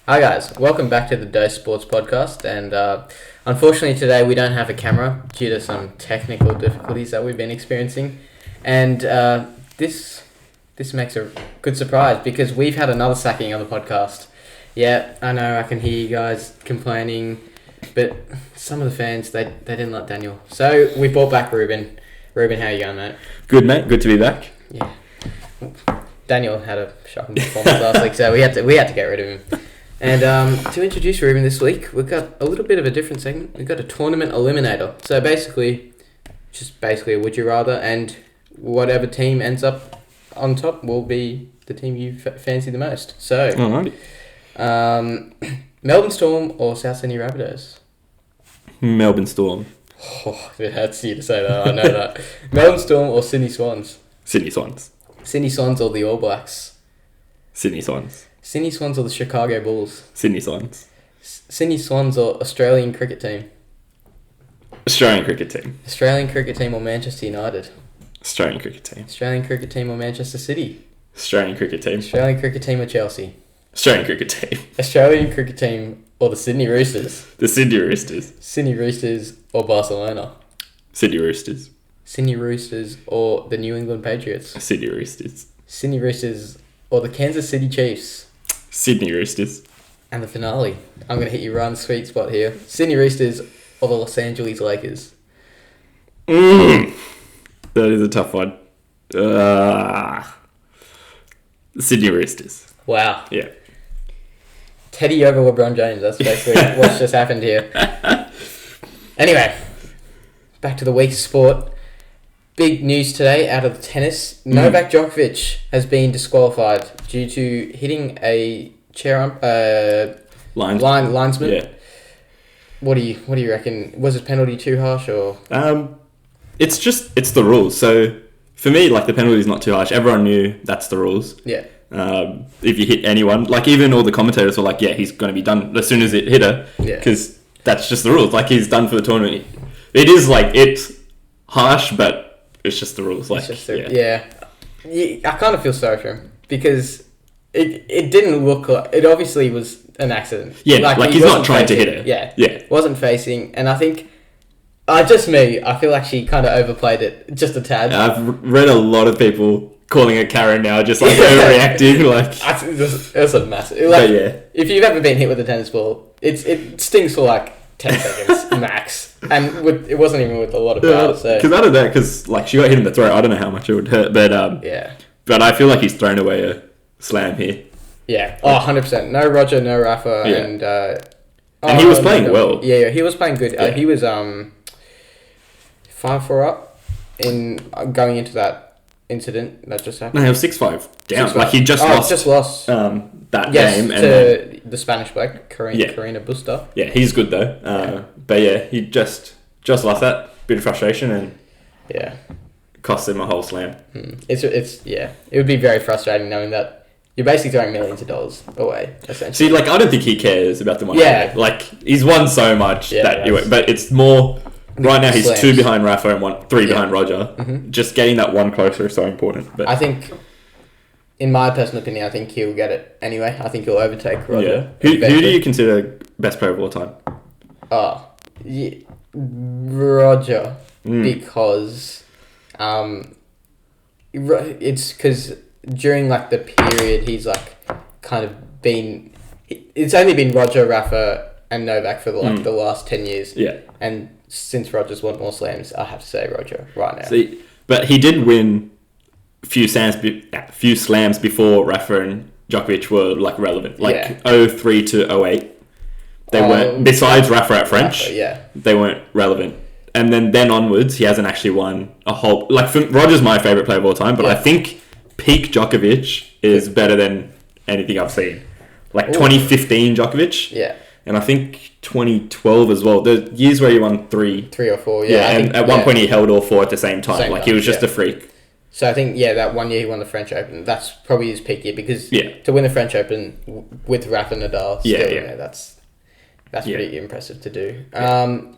Hi guys, welcome back to the Dose Sports podcast, and unfortunately today we don't have a camera due to some technical difficulties that we've been experiencing, and this makes a good surprise because we've had another sacking on the podcast. Yeah, I know, I can hear you guys complaining, but some of the fans, they didn't like Daniel. So we brought back Ruben. Ruben, how you going, mate? Good, mate. Good to be back. Yeah. Daniel had a shocking performance last week, so we had to get rid of him. And to introduce Ruben this week, we've got a little bit of a different segment. We've got a tournament eliminator. So basically a would you rather, and whatever team ends up on top will be the team you fancy the most. So, Melbourne Storm or South Sydney Rabbitos? Melbourne Storm. Oh, it hurts you to say that. I know that. Melbourne Storm or Sydney Swans? Sydney Swans. Sydney Swans or the All Blacks? Sydney Swans. Sydney Swans or the Chicago Bulls? Sydney Swans. Sydney Swans or Australian cricket team? Australian cricket team. Australian cricket team or Manchester United? Australian cricket team. Australian cricket team or Manchester City? Australian cricket team. Australian cricket team or Chelsea? Australian cricket team. Australian cricket team or the Sydney Roosters? The Sydney Roosters. Sydney Roosters or Barcelona? Sydney Roosters. Sydney Roosters or the New England Patriots? Sydney Roosters. Sydney Roosters or the Kansas City Chiefs? Sydney Roosters. And the finale. I'm going to hit you right on the sweet spot here. Sydney Roosters or the Los Angeles Lakers? That is a tough one. Sydney Roosters. Wow. Yeah. Teddy over LeBron James. That's basically what's just happened here. Anyway, back to the week's sport. Big news today out of the tennis. Novak Djokovic has been disqualified due to hitting a linesman. Yeah. What do you reckon? Was his penalty too harsh or? It's the rules. So for me, like, the penalty is not too harsh. Everyone knew that's the rules. Yeah. If you hit anyone, like, even all the commentators were like, yeah, he's going to be done as soon as it hit her. Yeah. Because that's just the rules. Like, he's done for the tournament. It is, like, it's harsh, but it's just the rules. Like, yeah. I kind of feel sorry for him because it didn't look like... It obviously was an accident. Yeah, like he's not trying to hit her. Yeah. Wasn't facing. And I think... just me, I feel like she kind of overplayed it just a tad. I've read a lot of people calling it Karen now, just like overreacting. Like, it was a massive... Like, if you've ever been hit with a tennis ball, it stings for like 10 seconds max. And it wasn't even with a lot of power. So. Because out of that, because like she got hit in the throat, I don't know how much it would hurt, but But I feel like he's thrown away a slam here. Yeah. Oh, 100%. No Roger, no Rafa, and he was playing well. Yeah, he was playing good. He was 5-4 up in going into that incident that just happened. No, he was 6-5 down. 6-5. Like, he just lost that game. To the Spanish bloke, Karina Busta. Yeah, he's good though. But yeah, he just lost that. Bit of frustration and cost him a whole slam. It would be very frustrating knowing that you're basically throwing millions of dollars away, essentially. See, like, I don't think he cares about the money. Yeah. Like, he's won so much but it's more... Right now, he's 2 behind Rafa and 3 behind Roger. Mm-hmm. Just getting that one closer is so important. But I think, in my personal opinion, I think he'll get it anyway. I think he'll overtake Roger. Yeah. Who do you consider best player of all time? Roger. Because it's because during like the period he's like kind of been... It's only been Roger, Rafa and Novak for the last 10 years. Yeah. And since Roger's won more slams, I have to say Roger right now. See, but he did win a few slams before Rafa and Djokovic were like relevant. Like 03 to 08. They weren't, besides Rafa at French, they weren't relevant. And then onwards, he hasn't actually won a whole... Like, Roger's my favourite player of all time, but I think peak Djokovic is better than anything I've seen. Like, 2015 Djokovic. Yeah. And I think 2012 as well. The years where he won 3 or 4, and at one point he held all 4 at the same time. He was just a freak. So I think, that 1 year he won the French Open, that's probably his peak year, because to win the French Open with Rafa Nadal, that's pretty impressive to do.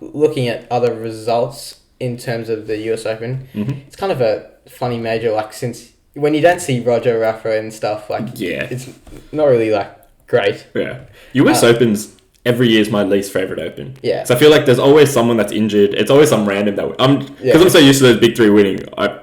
Looking at other results in terms of the US Open, it's kind of a funny major, like, since when you don't see Roger, Rafa and stuff, like, it's not really like great. Yeah. US Open's every year is my least favourite Open. Yeah. So I feel like there's always someone that's injured. It's always some random that... Because I'm so used to those big three winning, I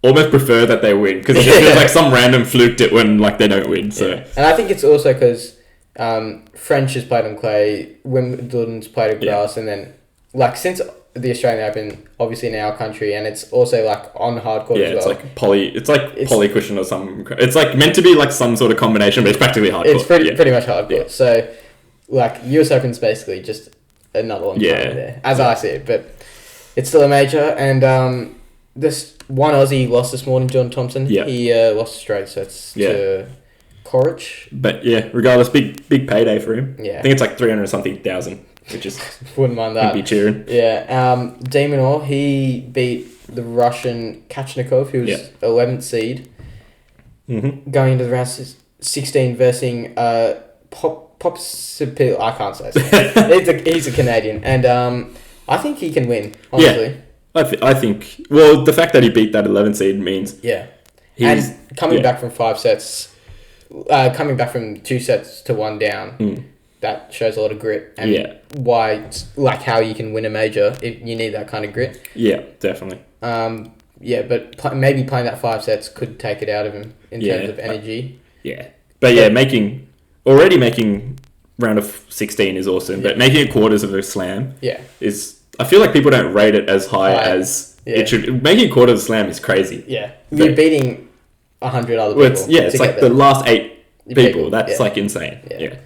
almost prefer that they win. Because it just feels like some random fluked it when like they don't win. So. Yeah. And I think it's also because French has played on clay, Wimbledon's played on grass, and then like since the Australian Open, obviously in our country, and it's also like on hard court as well. It's like poly cushion or something. It's like meant to be like some sort of combination, but it's practically hard court. It's pretty much hard court. Yeah. So like US Open's basically just another one there, as I see it. But it's still a major, and this one Aussie lost this morning, John Thompson. Yeah. He lost straight sets to Corich. But yeah, regardless, big payday for him. Yeah. I think it's like 300 something thousand, which is wouldn't mind that. He'd be cheering. Yeah. Demonor, he beat the Russian Kachnikov, who was 11th seed, going into the round 16 versus Popsipil. I can't say it. He's a Canadian, and I think he can win. Honestly. Yeah. I think. Well, the fact that he beat that 11th seed means and coming back from 5 sets, coming back from 2 sets to 1 down. That shows a lot of grit and why, like, how you can win a major if you need that kind of grit. Yeah, definitely. But maybe playing that 5 sets could take it out of him in terms of energy. But making round of 16 is awesome. But making it quarters of a slam is... I feel like people don't rate it as high as it should. Making a quarter of a slam is crazy. Yeah. You're beating 100 other people. It's like the last 8 people. That's like insane. Yeah.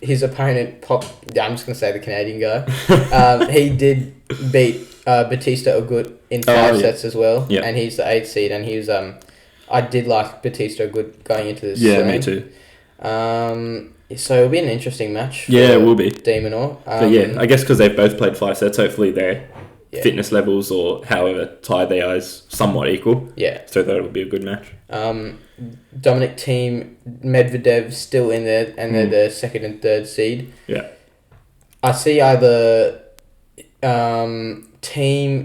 His opponent, I'm just going to say the Canadian guy, he did beat Batista Agut in 5 sets as well. Yeah. And he's the 8th seed. And he was... I did like Batista Agut going into this. Yeah, me too. So it'll be an interesting match. Yeah, it will be. Demonor. But I guess because they've both played 5 sets, hopefully their fitness levels or however tired they are is somewhat equal. Yeah. So that will be a good match. Dominic Thiem, Medvedev still in there, and they're the 2nd and 3rd seed. Yeah. I see either Thiem,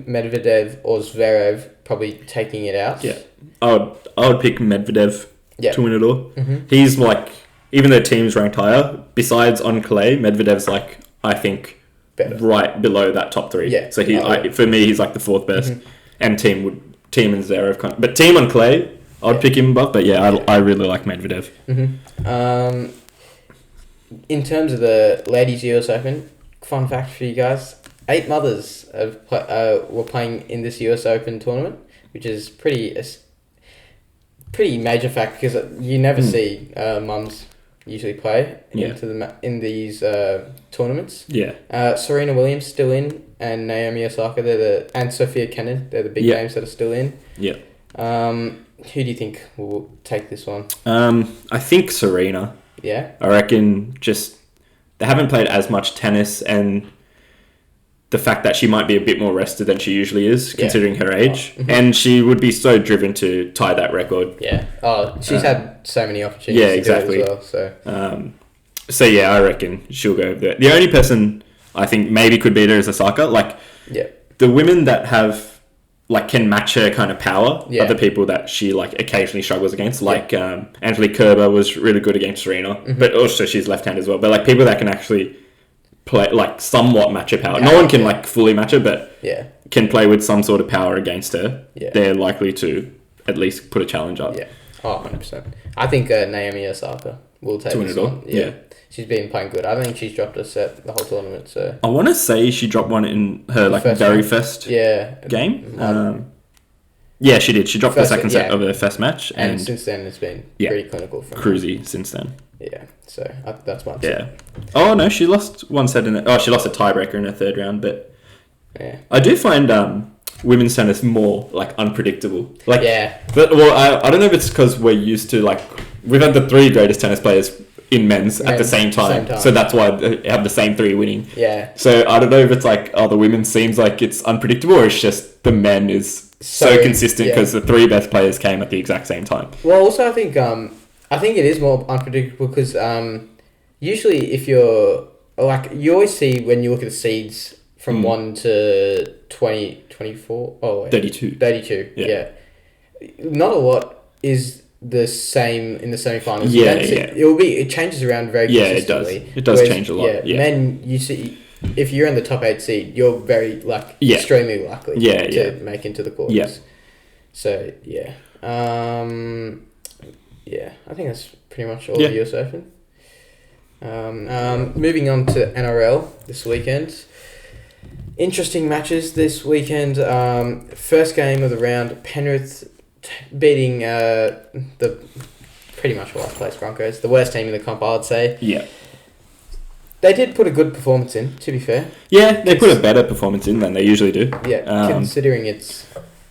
Medvedev, or Zverev probably taking it out. Yeah. I would pick Medvedev to win it all. Mm-hmm. He's like... Even though Thiem's ranked higher, besides on clay, Medvedev's like, I think, better. Right below that top 3. Yeah. So for me, he's like the 4th best. Mm-hmm. And Thiem and Zverev but Thiem on clay, I'd pick him above. But I really like Medvedev. Mm-hmm. In terms of the ladies' US Open, fun fact for you guys: 8 mothers were playing in this US Open tournament, which is pretty major fact because you never see mums usually play in these tournaments. Yeah. Serena Williams still in, and Naomi Osaka and Sophia Kenin, they're the big names that are still in. Yeah. Who do you think will take this one? I think Serena. Yeah. I reckon they haven't played as much tennis, and the fact that she might be a bit more rested than she usually is, considering her age. Oh. Mm-hmm. And she would be so driven to tie that record. Yeah. Oh, she's had so many opportunities to do it as well. So, I reckon she'll go over there. The only person I think maybe could beat her is Osaka. The women that have, can match her kind of power are the people that she, occasionally struggles against. Angelique Kerber was really good against Serena, but also she's left-handed as well. But, people that can actually... play somewhat match her power. No one can fully match her, but can play with some sort of power against her. Yeah. They're likely to at least put a challenge up. Yeah. Oh, 100%. I think Naomi Osaka will take this one. Yeah. She's been playing good. I think she's dropped a set the whole tournament. So I want to say she dropped one in her very first game. She did. She dropped the second set of her first match, and since then it's been pretty clinical for her. Cruisy since then. Yeah, so that's my Oh no, she lost one set she lost a tiebreaker in her 3rd round, but I do find women's tennis more unpredictable. But I don't know if it's because we're used to we've had the 3 greatest tennis players in men's at the same time, so that's why they have the same 3 winning. Yeah. So I don't know if it's the women seems like it's unpredictable, or it's just the men is so consistent because the 3 best players came at the exact same time. Well, also I think it is more unpredictable because usually if you're you always see when you look at the seeds from 1 to 20, 24, 32. Yeah. Not a lot is the same in the semi-finals. Yeah, It changes around very consistently. It does change a lot. Yeah. Men, you see, if you're in the top 8 seed, you're very extremely likely to make into the quarters. Yeah. So yeah, I think that's pretty much all of US Open. Moving on to NRL this weekend. Interesting matches this weekend. First game of the round, Penrith beating the pretty much last place Broncos, the worst team in the comp, I'd say. Yeah. They did put a good performance in, to be fair. Yeah, they put a better performance in than they usually do. Yeah, considering it's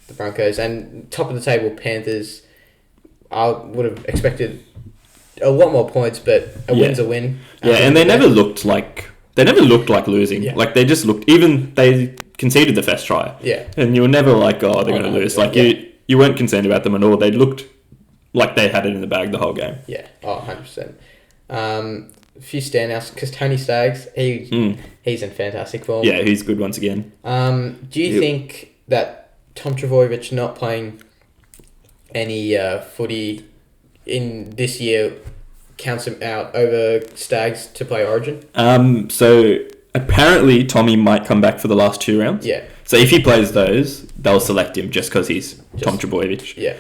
the Broncos and top of the table Panthers, I would have expected a lot more points, but a win's a win. Yeah, and they never looked like losing. Yeah. Like they just looked, even they conceded the first try. Yeah. And you were never like, they're going to lose. Like you weren't concerned about them at all. They looked like they had it in the bag the whole game. Yeah. 100%. A few standouts because Tony Staggs, he's in fantastic form. Yeah, he's good once again. Do you think that Tom Trbojevic not playing any footy in this year counts him out over Staggs to play Origin? So apparently Tommy might come back for the last 2 rounds. Yeah. So if he plays those, they'll select him just because he's Tom Trbojevic. Yeah.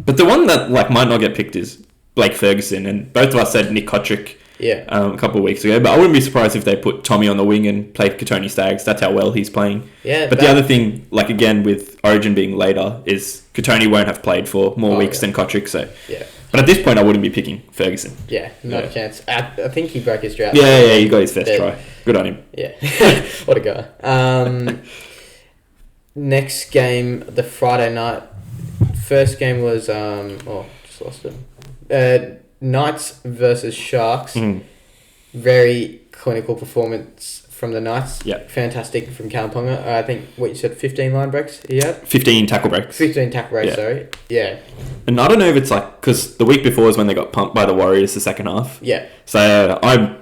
But the one that might not get picked is Blake Ferguson, and both of us said Nick Kotrick. Yeah. A couple of weeks ago, but I wouldn't be surprised if they put Tommy on the wing and play Tony Staggs. That's how well he's playing. Yeah. But the other thing, again with Origin being later, is Tony won't have played for more weeks than Kotrick. So yeah. But at this point, I wouldn't be picking Ferguson. Yeah, not a chance. I think he broke his drought. Yeah, he got his first try. Good on him. Yeah, what a guy. Next game, the Friday night. First game was just lost it. Knights versus Sharks. Very clinical performance from the Knights. Yeah. Fantastic from Callum Ponga. I think what you said, 15 line breaks he had? 15 tackle breaks. 15 tackle breaks, sorry. Yeah. And I don't know if it's because the week before is when they got pumped by the Warriors the second half. Yeah. So I'm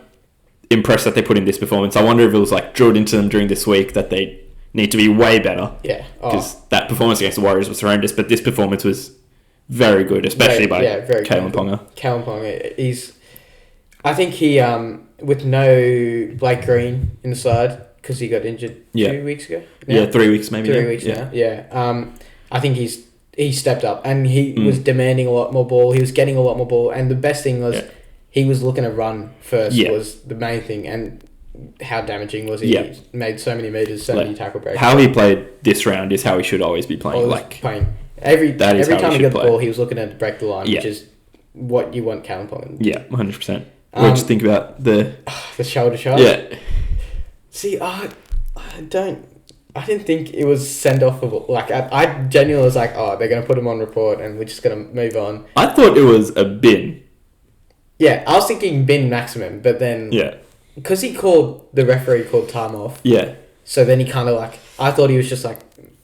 impressed that they put in this performance. I wonder if it was drilled into them during this week that they need to be way better. Yeah. Because that performance against the Warriors was horrendous, but this performance was very good, especially by Callum Ponga. Callum Ponga, I think he, with no Blake Green in the side, because he got injured 2 weeks ago. Now? Yeah, 3 weeks maybe. 3 weeks now. Yeah. I think he stepped up and he was demanding a lot more ball. He was getting a lot more ball, and the best thing was he was looking to run first was the main thing, and how damaging was he? He made so many meters, so many tackle breaks. How he played this round is how he should always be playing. Playing every time he got the ball, he was looking to break the line, which is what you want Callum Ponga. Yeah, 100%. What did you think about the shoulder charge? Yeah. See, I didn't think it was send off of I genuinely was like, they're gonna put him on report and we're just gonna move on. I thought it was a bin. Yeah, I was thinking bin maximum, but then because the referee called time off. Yeah. So then he kind of I thought he was just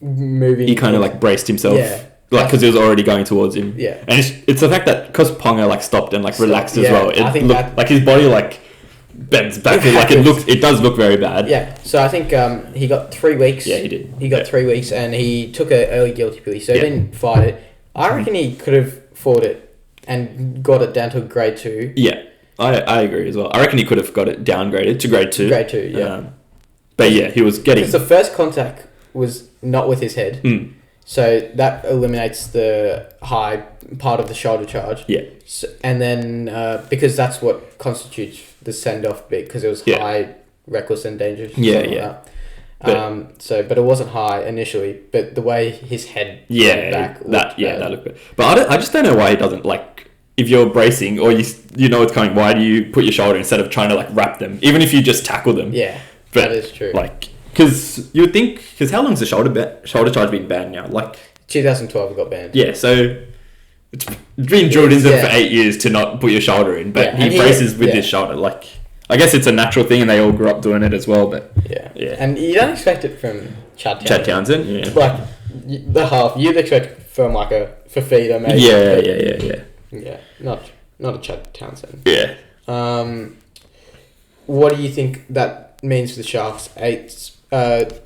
moving. He kind of braced himself. Yeah. Because he was already going towards him. Yeah. And it's the fact that because Ponga stopped and relaxed as well. It I think looked his body bends back. It does look very bad. Yeah. So I think he got 3 weeks. Yeah, he did. He got 3 weeks and he took an early guilty plea. So he didn't fight it. I reckon he could have fought it and got it down to a grade 2. Yeah. I agree as well. I reckon he could have got it downgraded to grade 2. Grade 2, yeah. But yeah, he was getting... Because the first contact was not with his head. So that eliminates the high part of the shoulder charge. Yeah. So, and then because that's what constitutes the send-off bit, because it was high, reckless and dangerous. Yeah. But it wasn't high initially, but the way his head went back that looked bad. But I just don't know why he doesn't if you're bracing or you know it's coming, why do you put your shoulder instead of trying to wrap them, even if you just tackle them? Yeah, but, that is true. Because you would think, how long's the shoulder charge been banned now? 2012 it got banned. Yeah, so it's been drilled into them for 8 years to not put your shoulder in, but he braces with his shoulder. I guess it's a natural thing, and they all grew up doing it as well. But yeah, and you don't expect it from Chad Townsend. Yeah, the half you'd expect it from a Fafita maybe. Yeah, not a Chad Townsend. Yeah. What do you think that means for the Sharks? 8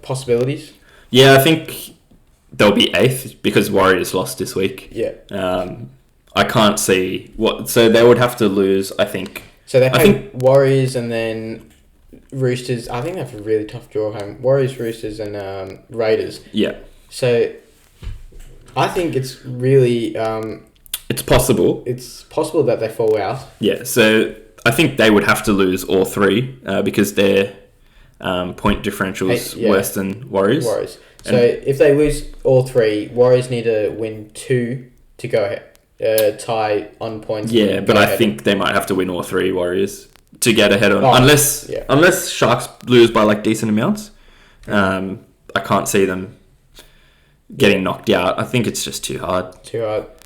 possibilities? Yeah, I think they'll be 8th because Warriors lost this week. Yeah. I can't see what. So they would have to lose, I think. So they play Warriors and then Roosters. I think they have a really tough draw home. Warriors, Roosters, and Raiders. Yeah. So I think it's really... it's possible. It's possible that they fall out. Yeah, so I think they would have to lose all three because their point differential is worse than Warriors. So if they lose all three, Warriors need to win 2 to go ahead. Tie on points. Yeah, but I think they might have to win all 3 Warriors to get ahead on... Unless Sharks lose by like decent amounts. I can't see them getting knocked out. I think it's just too hard.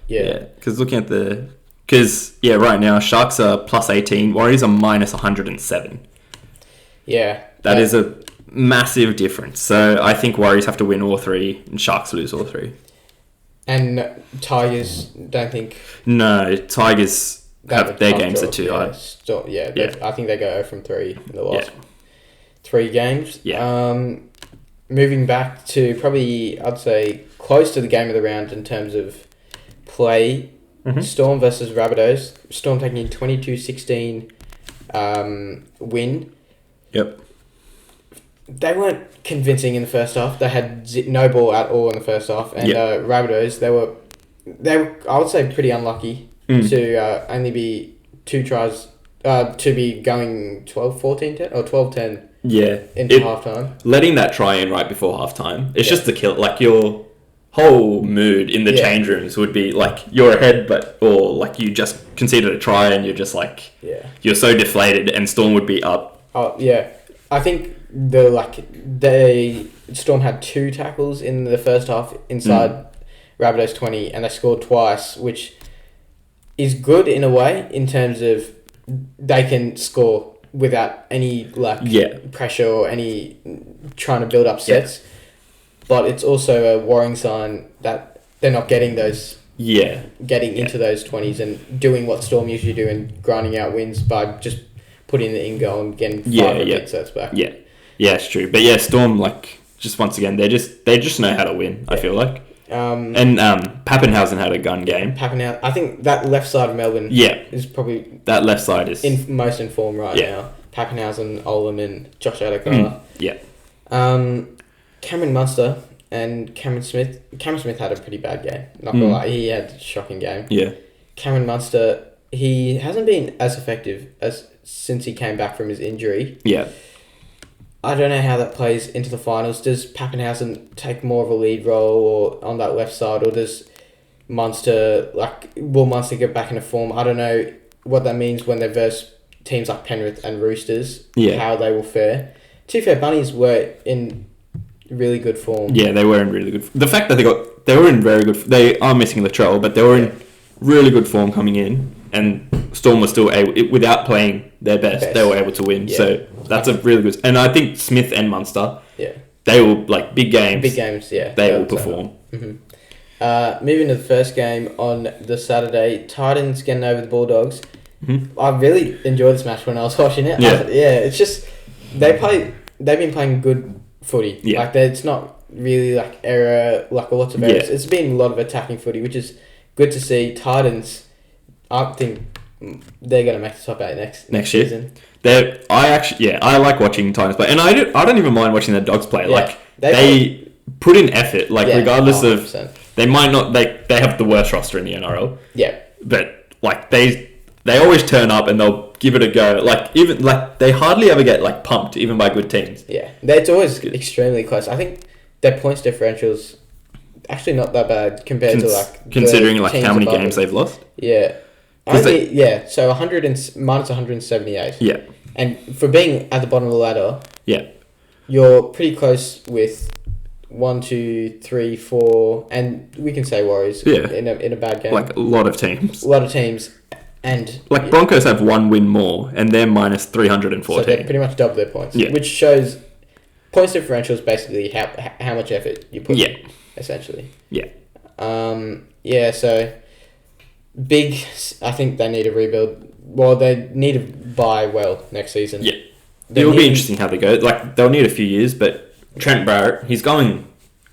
Yeah, because looking at the... Because, right now, Sharks are plus 18, Warriors are minus 107. Yeah. That is a massive difference. So I think Warriors have to win all 3 and Sharks lose all 3. And Tigers, don't think... No, Tigers, their games are too hard. I think they go 0 from 3 in the last 3 games. Yeah. Moving back to probably, I'd say, close to the game of the round in terms of play. Mm-hmm. Storm versus Rabbitos. Storm taking a 22-16 win. Yep. They weren't convincing in the first half. They had no ball at all in the first half. And Rabbitos, they were, I would say, pretty unlucky to only be 2 tries, to be going 12-14 or 12-10 into halftime. Letting that try in right before halftime, it's just to kill, like, your whole mood in the change rooms would be like you're ahead, or like you just conceded a try and you're just like you're so deflated, and Storm would be up. Oh yeah, I think Storm had 2 tackles in the first half inside Rabbitos 20, and they scored twice, which is good in a way in terms of they can score without any pressure or any trying to build up sets. Yeah. But it's also a worrying sign that they're not getting those... Getting into those 20s and doing what Storm usually do and grinding out wins by just putting the in goal and getting 5 repeat sets back. Yeah, it's true. But Storm, just once again, they just know how to win, I feel like. And Pappenhausen had a gun game. Pappenhausen, I think that left side of Melbourne is probably... That left side is... most in form right now. Pappenhausen, Olam and Josh Adokar. Cameron Munster and Cameron Smith. Cameron Smith had a pretty bad game. Not gonna lie, he had a shocking game. Yeah. Cameron Munster, he hasn't been as effective since he came back from his injury. Yeah. I don't know how that plays into the finals. Does Pappenhausen take more of a lead role or on that left side, or does Munster will Munster get back into form? I don't know what that means when they verse teams like Penrith and Roosters. Yeah. How they will fare. To be fair, Bunnies were in really good form. Yeah, they were in really good form. The fact that they were in very good... They are missing Latrell, but they were in really good form coming in, and Storm was still able... Without playing their best, they were able to win. Yeah. So that's a really good... And I think Smith and Munster, they will... Big games. Big games, yeah. They will perform. Mm-hmm. Moving to the first game on the Saturday, Titans getting over the Bulldogs. Mm-hmm. I really enjoyed this match when I was watching it. It's just... They've been playing good footy. Yeah. It's not really error, lots of errors. Yeah. It's been a lot of attacking footy, which is good to see. Titans, I think they're going to make the top 8 next season. I like watching Titans play, and I don't even mind watching the Dogs play. Yeah. They put in effort, regardless of they might not they have the worst roster in the NRL. Yeah, but they always turn up and they'll give it a go. They hardly ever get pumped, even by good teams. Yeah, it's always extremely close. I think their points differentials actually not that bad compared to considering how many games they've lost. Yeah, so minus 178. Yeah, and for being at the bottom of the ladder, you're pretty close with 1, 2, 3, 4, and we can say Warriors. Yeah, in a bad game. A lot of teams. And Broncos have 1 win more, and they're minus 314. So they pretty much double their points, which shows points differential is basically how much effort you put in, essentially. Yeah. So big. I think they need a rebuild. Well, they need to buy well next season. Yeah. It'll be interesting how they go. They'll need a few years, but Trent Barrett, he's going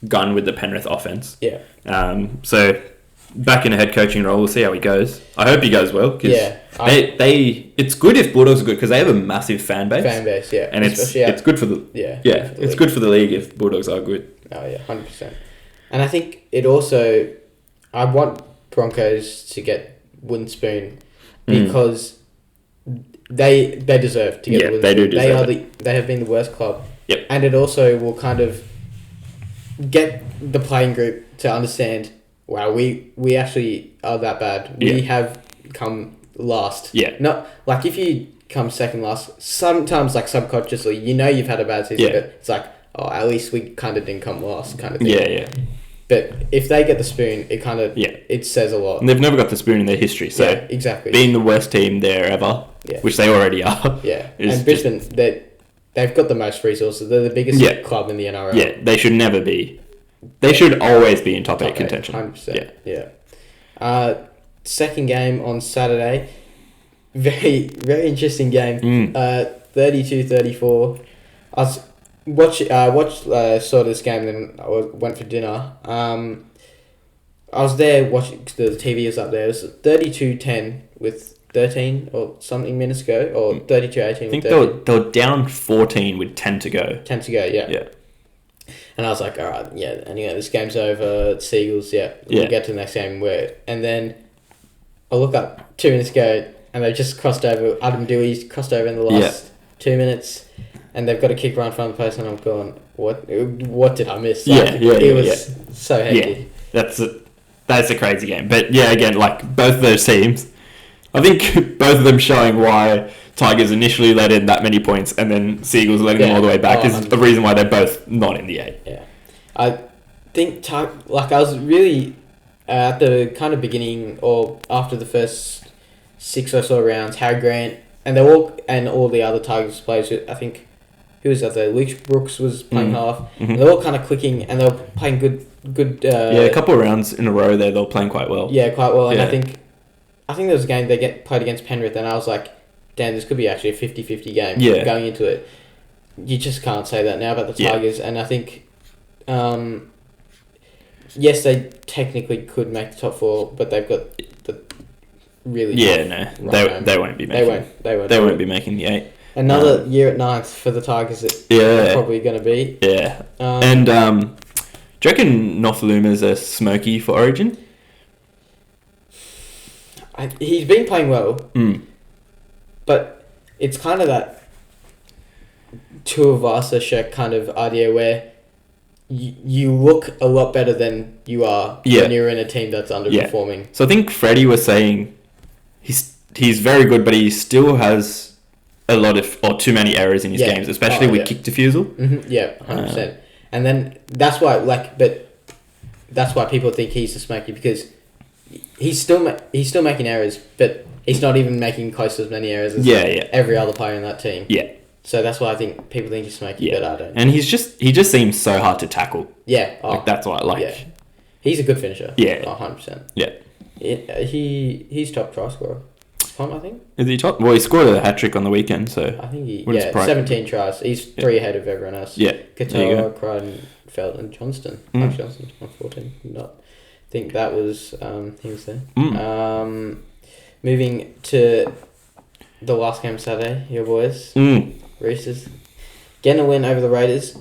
gun with the Penrith offense. Yeah. So back in a head coaching role. We'll see how he goes. I hope he goes well. Cause it's good if Bulldogs are good because they have a massive fan base. And it's good for the it's good for the league if Bulldogs are good. Oh yeah, 100%. And I think it also, I want Broncos to get wooden spoon because they deserve to get the wooden spoon. They do deserve they have been the worst club. Yep. And it also will kind of get the playing group to understand, wow, we actually are that bad. We have come last. Yeah. Not like if you come second last, sometimes like subconsciously, you've had a bad season, but it's like, oh, at least we kind of didn't come last kind of thing. Yeah. But if they get the spoon, it kind of it says a lot. And they've never got the spoon in their history, so exactly. Being the worst team there ever, which they already are. Yeah, and Brisbane, they've got the most resources. They're the biggest club in the NRL. Yeah, they should never be. They should always be in top 8 contention. 100%. Yeah. Second game on Saturday. Very, very interesting game. 32-34. I watched saw this game, then I went for dinner. I was there watching, the TV was up there. It was 32-10 with 13 or something minutes ago, or 32-18. I think they were down 14 with 10 to go. 10 to go, yeah. Yeah. And I was like, all right, anyway, this game's over. Seagulls, we'll get to the next game. And then I look up 2 minutes ago, and they just crossed over. Adam Dewey's crossed over in the last 2 minutes, and they've got a kick right in front of the post, and I'm going, what did I miss? It was so hectic. Yeah, that's a crazy game. But again, like both of those teams, I think both of them showing why Tigers initially let in that many points and then Seagulls letting them all the way back is the reason why they're both not in the 8. Yeah. I think, I was really, at the kind of beginning or after the first 6 or so rounds, Harry Grant and all the other Tigers players, I think, who was that there? Luke Brooks was playing half. Mm-hmm. They're all kind of clicking and they were playing good. A couple of rounds in a row there, they were playing quite well. Yeah, quite well. And I think there was a game they played against Penrith, and I was like, damn, this could be actually a 50-50 game going into it. You just can't say that now about the Tigers. And I think, yes, they technically could make the top 4, but they've got the really they won't be making they won't be making the 8. Another year at 9th for the Tigers. They're probably going to be. Yeah. And do you reckon Nofaluma's a smoky for Origin? He's been playing well, but it's kind of that Tuivasa-Sheck kind of idea where you look a lot better than you are when you're in a team that's underperforming. Yeah. So I think Freddie was saying he's very good, but he still has a lot of or too many errors in his games, especially with kick defusal. Mm-hmm. Yeah, 100%. And then that's why, that's why people think he's a smoky, because he's still making errors, but he's not even making close to as many errors as every other player in that team. Yeah. So that's why I think people think he's smoky, but I don't. And he just seems so hard to tackle. Yeah. That's why I like. Yeah. He's a good finisher. Yeah. 100%. Yeah. He's top try scorer. I think. Is he top? Well, he scored a hat-trick on the weekend, so... I think he... 17 tries. He's 3 ahead of everyone else. Yeah. Qatar, Crichton, Felton, Johnston. Johnston on 14. I think that was... he was there. Moving to the last game Saturday, your boys. Roosters. Getting a win over the Raiders.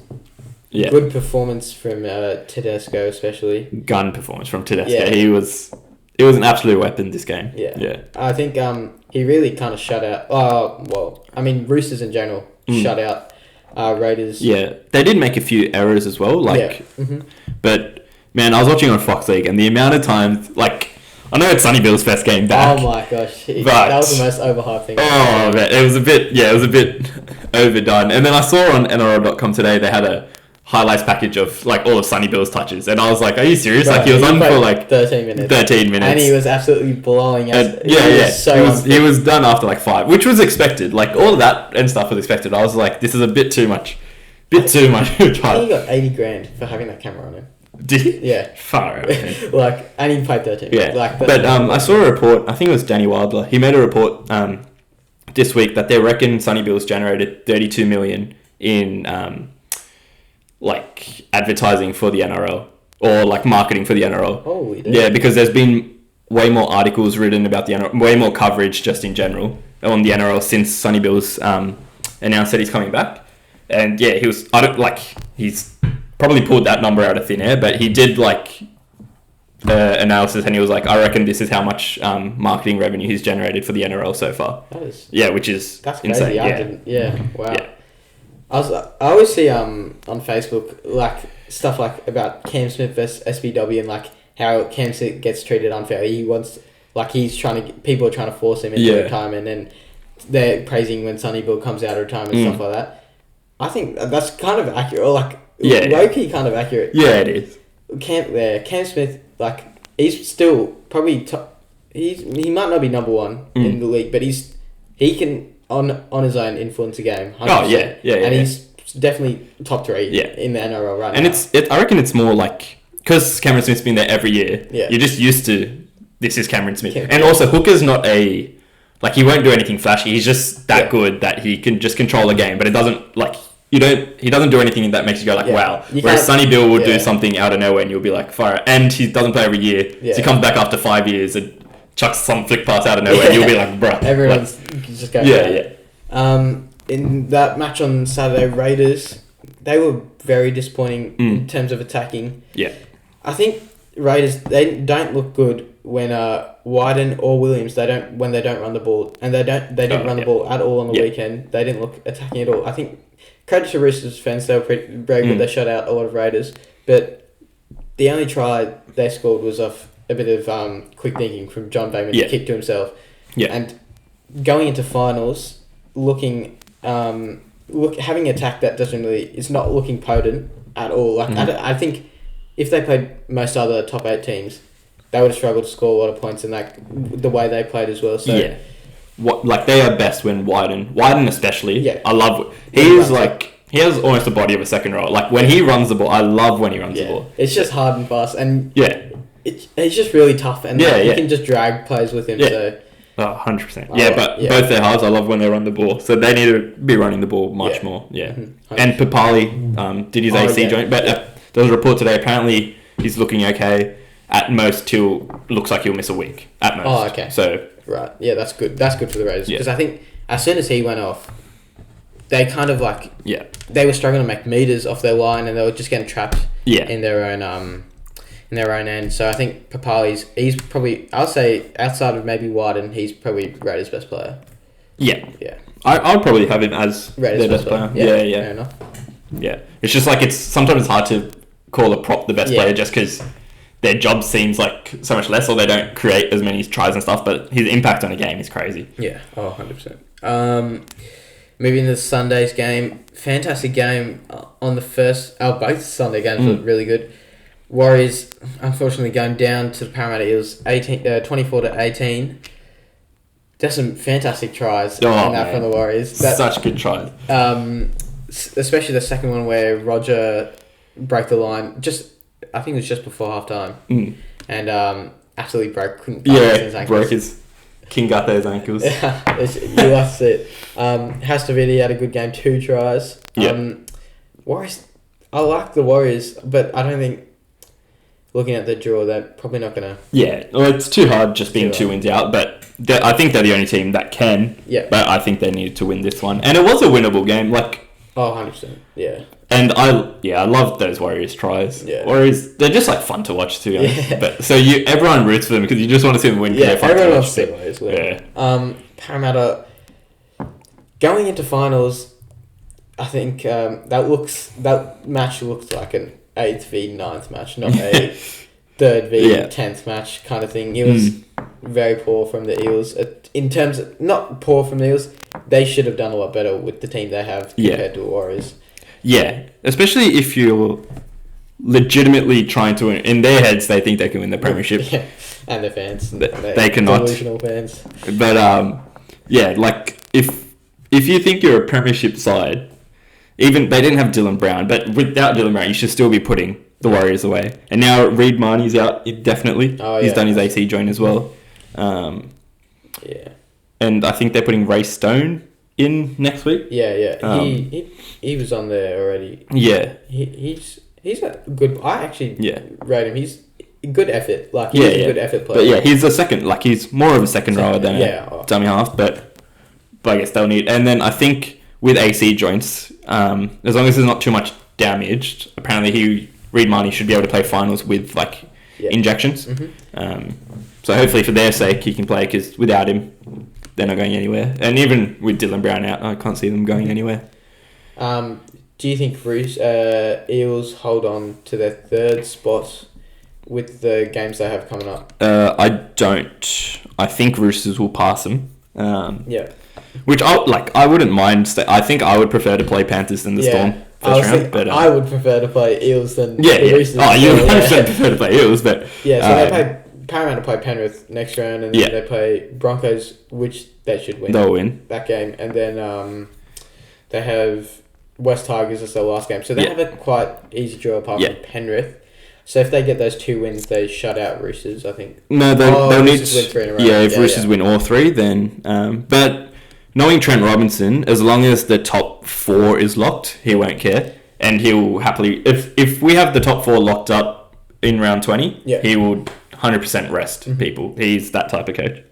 Yeah. Good performance from Tedesco, especially. Gun performance from Tedesco. Yeah. He was an absolute weapon this game. Yeah. I think he really kind of shut out... Roosters in general shut out Raiders. Yeah. They did make a few errors as well. But, man, I was watching on Fox League, and the amount of times... I know it's Sonny Bill's first game back. Oh my gosh. That was the most overhyped thing. Oh, man. It was a bit overdone. And then I saw on NRL.com today they had a highlights package of all of Sonny Bill's touches, and I was like, are you serious? Bro, he was on for 13 minutes. And he was absolutely blowing us. He was done after 5, which was expected. All of that and stuff was expected. I was like, this is a bit too much. Too much. I think he got $80,000 for having that camera on him. Did he? Yeah. Far out. And he played 13 minutes. Yeah. I saw a report, I think it was Danny Wilder, he made a report this week that they reckon Sonny Bill's generated $32 million in advertising for the NRL or like marketing for the NRL. Oh, we do. Yeah, because there's been way more articles written about the NRL, way more coverage just in general on the NRL since Sonny Bill's announced that he's coming back. And yeah, he's probably pulled that number out of thin air, but he did like analysis, and he was like, I reckon this is how much marketing revenue he's generated for the NRL so far. Which is that's insane. Crazy. Wow. Yeah. I always see on Facebook like stuff like about Cam Smith versus SBW and like how Cam Smith gets treated unfairly. People are trying to force him into retirement, and they're praising when Sonny Bill comes out of retirement and stuff like that. I think that's kind of accurate, or like low-key kind of accurate. Yeah, it is. Cam Smith, like, he's still probably he might not be number one in the league, but he can on his own influence a game. 100%. Oh yeah. And he's definitely top 3 in the NRL right now. And I reckon it's more like because Cameron Smith's been there every year. Yeah. You're just used to this is Cameron Smith, and also Hooker's not he won't do anything flashy. He's just that good that he can just control the game, but it doesn't like. He doesn't do anything that makes you go like, wow. Whereas Sonny Bill will do something out of nowhere and you'll be like, fire. And he doesn't play every year. Yeah. So he comes back after 5 years and chucks some flick pass out of nowhere and you'll be like, bruh. Everyone's just going in that match on Saturday, Raiders, they were very disappointing in terms of attacking. Yeah. I think Raiders, they don't look good when Wyden or Williams, when they don't run the ball. And they didn't run the ball at all on the weekend. They didn't look attacking at all. I think credit to Roosters fans, they were very good. They shut out a lot of Raiders, but the only try they scored was off a bit of quick thinking from John Bateman, kick to himself. Yeah. And going into finals, having an attack that it's not looking potent at all. Like I think if they played most other top 8 teams, they would have struggled to score a lot of points, and like the way they played as well. So yeah. They are best when Wyden especially. Yeah. I love. He has almost the body of a second row. Like when he runs the ball, I love when he runs the ball. It's just hard and fast, and it's just really tough, and he can just drag players with him. Yeah. So 100%. Both their halves, I love when they run the ball. So they need to be running the ball much more. Yeah. Mm-hmm. And Papali did his AC joint, but there was a report today. Apparently, he's looking okay. At most, looks like he'll miss a week. At most. Oh, okay. So right, yeah, that's good. That's good for the Raiders because I think as soon as he went off, they kind of they were struggling to make meters off their line, and they were just getting trapped in their own end. So I think he's probably, I'll say outside of maybe Wyden, he's probably Raiders' best player. Yeah. I'd probably have him as Raiders' their best player. Yeah. Fair enough. Yeah, it's just like sometimes it's hard to call a prop the best player just because their job seems like so much less, or they don't create as many tries and stuff, but his impact on a game is crazy. Yeah, 100%. Moving to Sunday's game, fantastic game on the first. Both Sunday games were really good. Warriors, unfortunately, going down to the Parramatta Eels, 24-18. There's some fantastic tries from the Warriors. Such good tries. Especially the second one where Roger broke the line. I think it was just before halftime, and absolutely couldn't his ankles. Broke his King Gutho's ankles. You like to see it. Hastavidi had a good game, 2 tries. Warriors, I like the Warriors, but I don't think, looking at the draw, they're probably not going to... Yeah, well, it's too hard just being 2 wins out, but I think they're the only team that can. Yeah. But I think they needed to win this one. And it was a winnable game, 100%, yeah. And I love those Warriors tries. Yeah. Warriors, they're just fun to watch, to be honest. Yeah. But so everyone roots for them because you just want to see them win. Yeah, everyone wants to see Warriors win. Yeah. Parramatta going into finals, I think that match looks like an 8th v 9th match, not a 3rd v 10th match kind of thing. It was very poor from the Eels. In terms of, not poor from the Eels, they should have done a lot better with the team they have compared to the Warriors. Yeah, especially if you're legitimately trying to win. In their heads, they think they can win the premiership. Yeah, and their fans. They cannot. Delusional fans. But, if you think you're a premiership side, even they didn't have Dylan Brown, but without Dylan Brown, you should still be putting the Warriors away. And now Reid Marnie's out, definitely. He's done his AC joint as well. And I think they're putting Ray Stone in next week. Yeah. He was on there already. Yeah. He's He's a good... I actually rate him. He's a good effort. Like, he's a good effort player. But yeah, he's a second... Like, he's more of a second rower than a dummy half, but I guess they'll need... And then I think with AC joints, as long as there's not too much damaged, apparently Reid Marnie should be able to play finals with, like, injections. Mm-hmm. So hopefully for their sake, he can play, because without him, they're not going anywhere. And even with Dylan Brown out, I can't see them going anywhere. Do you think Eels hold on to their third spot with the games they have coming up? I don't. I think Roosters will pass them. Which I wouldn't mind. I think I would prefer to play Panthers than the Storm first round. But I would prefer to play Eels than the Roosters. Oh, you would prefer to play Eels, but so they play Parramatta play Penrith next round, and then they play Broncos, which they should win. They'll win that game, and then they have West Tigers as their last game, so they have a quite easy draw apart from Penrith. So if they get those 2 wins, they shut out Roosters, I think. No, they'll need to win 3 in a row. Yeah, if Roosters win all 3, then... but knowing Trent Robinson, as long as the top 4 is locked, he won't care. And he'll happily... If we have the top 4 locked up in round 20, he will 100% rest people. He's that type of coach.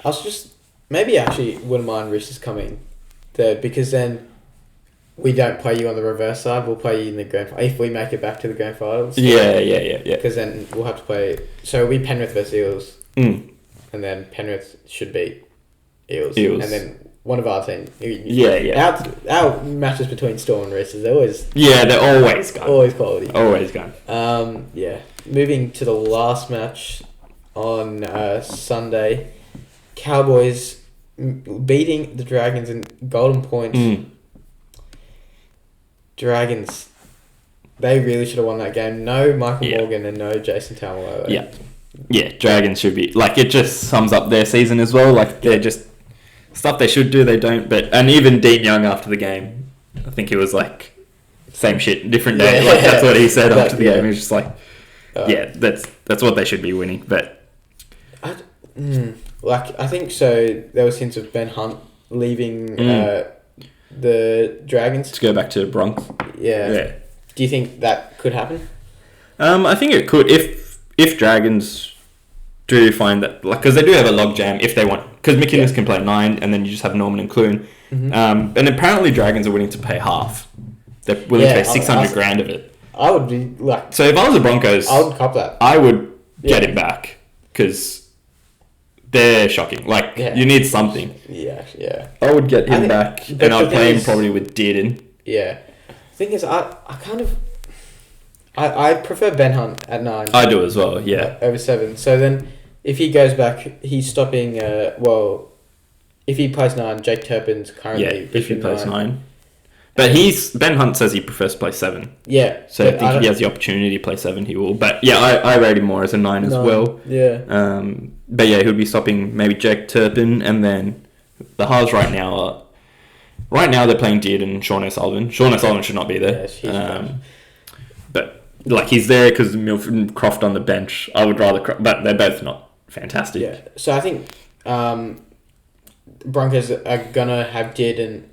I was just... Maybe actually wouldn't mind Roosters coming third, because then... We don't play you on the reverse side. We'll play you in the grand final if we make it back to the grand finals. Yeah. Because then we'll have to play. So it'll be Penrith versus Eels, and then Penrith should beat Eels, and then one of our team. Our matches between Storm and Roosters, they're always they're always gone. Always quality. Always gone. Moving to the last match on Sunday, Cowboys beating the Dragons in Golden Point. Dragons, they really should have won that game. No Michael Morgan and no Jason Taumalolo. Yeah, Dragons should be... Like, it just sums up their season as well. Like, they're just... Stuff they should do, they don't. And even Dean Young after the game, I think he was like, same shit, different day. Like, that's what he said after the game. He was just like, that's what they should be winning. But... I think so. There was hints of Ben Hunt leaving... the Dragons to go back to Bronx. Yeah. Do you think that could happen? I think it could if Dragons do find that, like, because they do have a logjam if they want, because McInnes can play 9 and then you just have Norman and Clune. And apparently Dragons are willing to pay half. They're willing to pay 600 grand of it. I would be like, so if I was the Broncos, I would cop that. I would get it back, because they're shocking. Like, you need something. Yeah. I would get him back, and I'd play him probably with Dearden. Yeah. The thing is, I prefer Ben Hunt at 9. I do as well, yeah. Over 7. So then, if he goes back, he's stopping, if he plays 9, Jake Turpin's currently... if he plays 9. But Ben Hunt says he prefers to play 7. Yeah. So I think if he has the opportunity to play 7, he will. But yeah, I rate him more as a 9 as well. Yeah. But yeah, he'll be stopping maybe Jake Turpin, and then the halves right now they're playing Dearden and Sean O'Sullivan. Sean O'Sullivan should not be there. But like, he's there because Milford and Croft on the bench. I would rather, but they're both not fantastic. Yeah. So I think Broncos are gonna have Dearden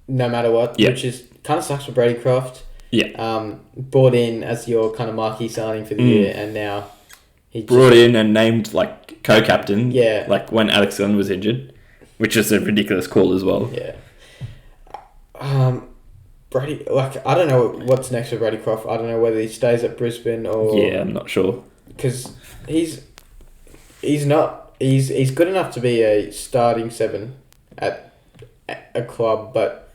no matter what, which is kind of sucks for Brady Croft. Yeah. Brought in as your kind of marquee signing for the year, and now he brought in and named like co-captain. Yeah. Like when Alex Gunn was injured, which is a ridiculous call as well. Yeah. Brady, like, I don't know what's next for Brady Croft. I don't know whether he stays at Brisbane or... Yeah, I'm not sure. Because he's good enough to be a starting 7 at a club, but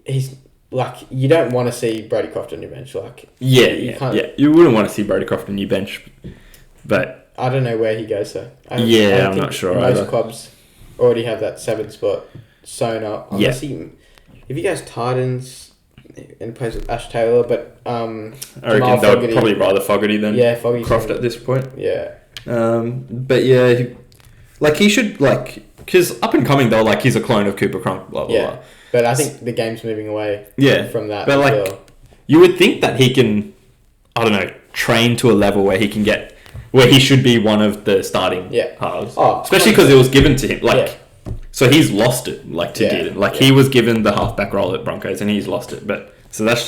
he's like, you don't want to see Brady Croft on your bench. Like, you wouldn't want to see Brady Croft on your bench, but I don't know where he goes though. I'm not sure. Most clubs already have that 7 spot sewn up. Unless if he goes Titans and plays with Ash Taylor, but I reckon they would probably rather Fogarty than Croft at this point. Yeah. But yeah, he should, like, because up and coming though, like, he's a clone of Cooper Cronk, blah blah blah. But I think the game's moving away from that. But like, you would think that he can, I don't know, train to a level where he can get, where he should be one of the starting halves. Especially because it was given to him. Like, so he's lost it, like, to Dearden. Like, he was given the halfback role at Broncos and he's lost it. But so that's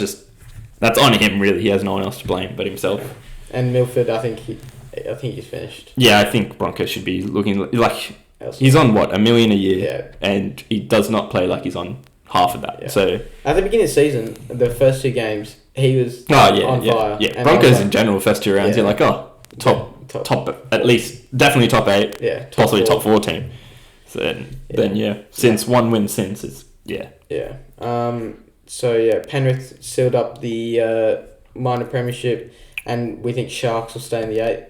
That's on him, really. He has no one else to blame but himself. Yeah. And Milford, I think he's finished. Yeah, I think Broncos should be looking like he's on what, $1 million a year, and he does not play like he's on half of that. Yeah. So at the beginning of the season, the first 2 games, he was on fire. Yeah, Broncos in general, first 2 rounds, you're like, top, at least definitely top 8, possibly 4. Top 4 team. So then since one win since is Penrith sealed up the minor premiership, and we think Sharks will stay in the 8.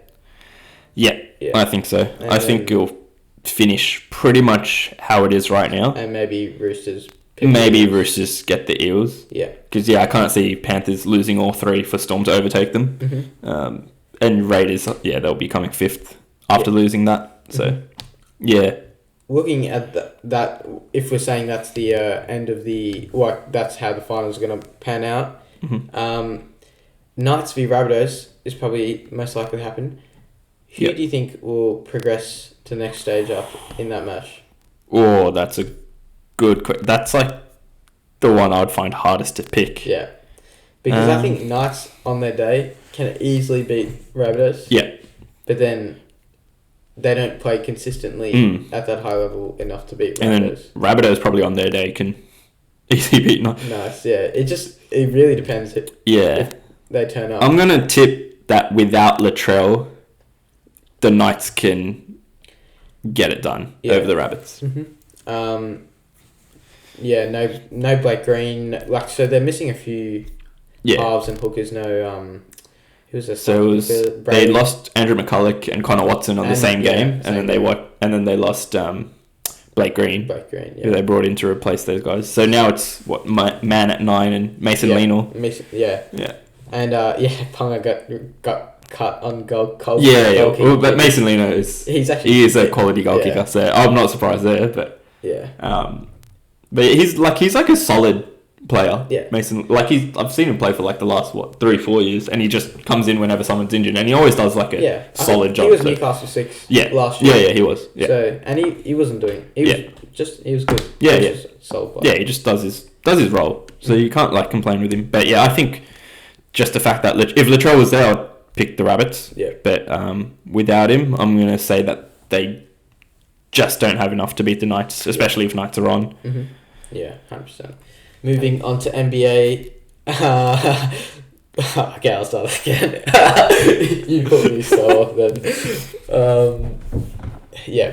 Yeah, I think so. And I think it'll finish pretty much how it is right now. And maybe Roosters. Roosters get the Eels. Yeah. Because, I can't see Panthers losing all 3 for Storm to overtake them. Mm-hmm. And Raiders, they'll be coming 5th after losing that. So, Looking at that, if we're saying that's the end of the... that's how the finals are going to pan out. Mm-hmm. Knights v Rabbitos is probably most likely to happen. Who do you think will progress to the next stage up in that match? Oh, that's a good question. That's like the one I would find hardest to pick. Yeah. Because I think Knights on their day can easily beat Rabbitos. Yeah. But then they don't play consistently at that high level enough to beat Rabbitos. And then Rabbitos probably on their day can easily beat Knights. Nice, yeah. It really depends if they turn up. I'm going to tip that without Latrell, the Knights can get it done over the Rabbits. Mm-hmm. No Blake Green. So they're missing a few halves and hookers. No, who was the they lost Andrew McCulloch and Connor Watson on the same game, and then they lost Blake Green. Who they brought in to replace those guys. So now it's Man at 9 and Mason Lionel. And Punga got cut on goal. But Mason Lino is a quality goal kicker, so I'm not surprised there. But but he's like a solid player. Yeah, Mason, I've seen him play for the last 3-4 years, and he just comes in whenever someone's injured, and he always does a solid job. He was Newcastle 6 last year. Yeah, he was. Yeah. So and he wasn't doing. He was good. Solid player. Yeah, he just does his role. So you can't complain with him. But I think just the fact that if Latrell was there, I'd pick the Rabbits. Yeah. But without him, I'm going to say that they just don't have enough to beat the Knights, especially if Knights are on. Mm-hmm. Yeah, 100%. Moving on to NBA. Okay, I'll start again. You put me so off then.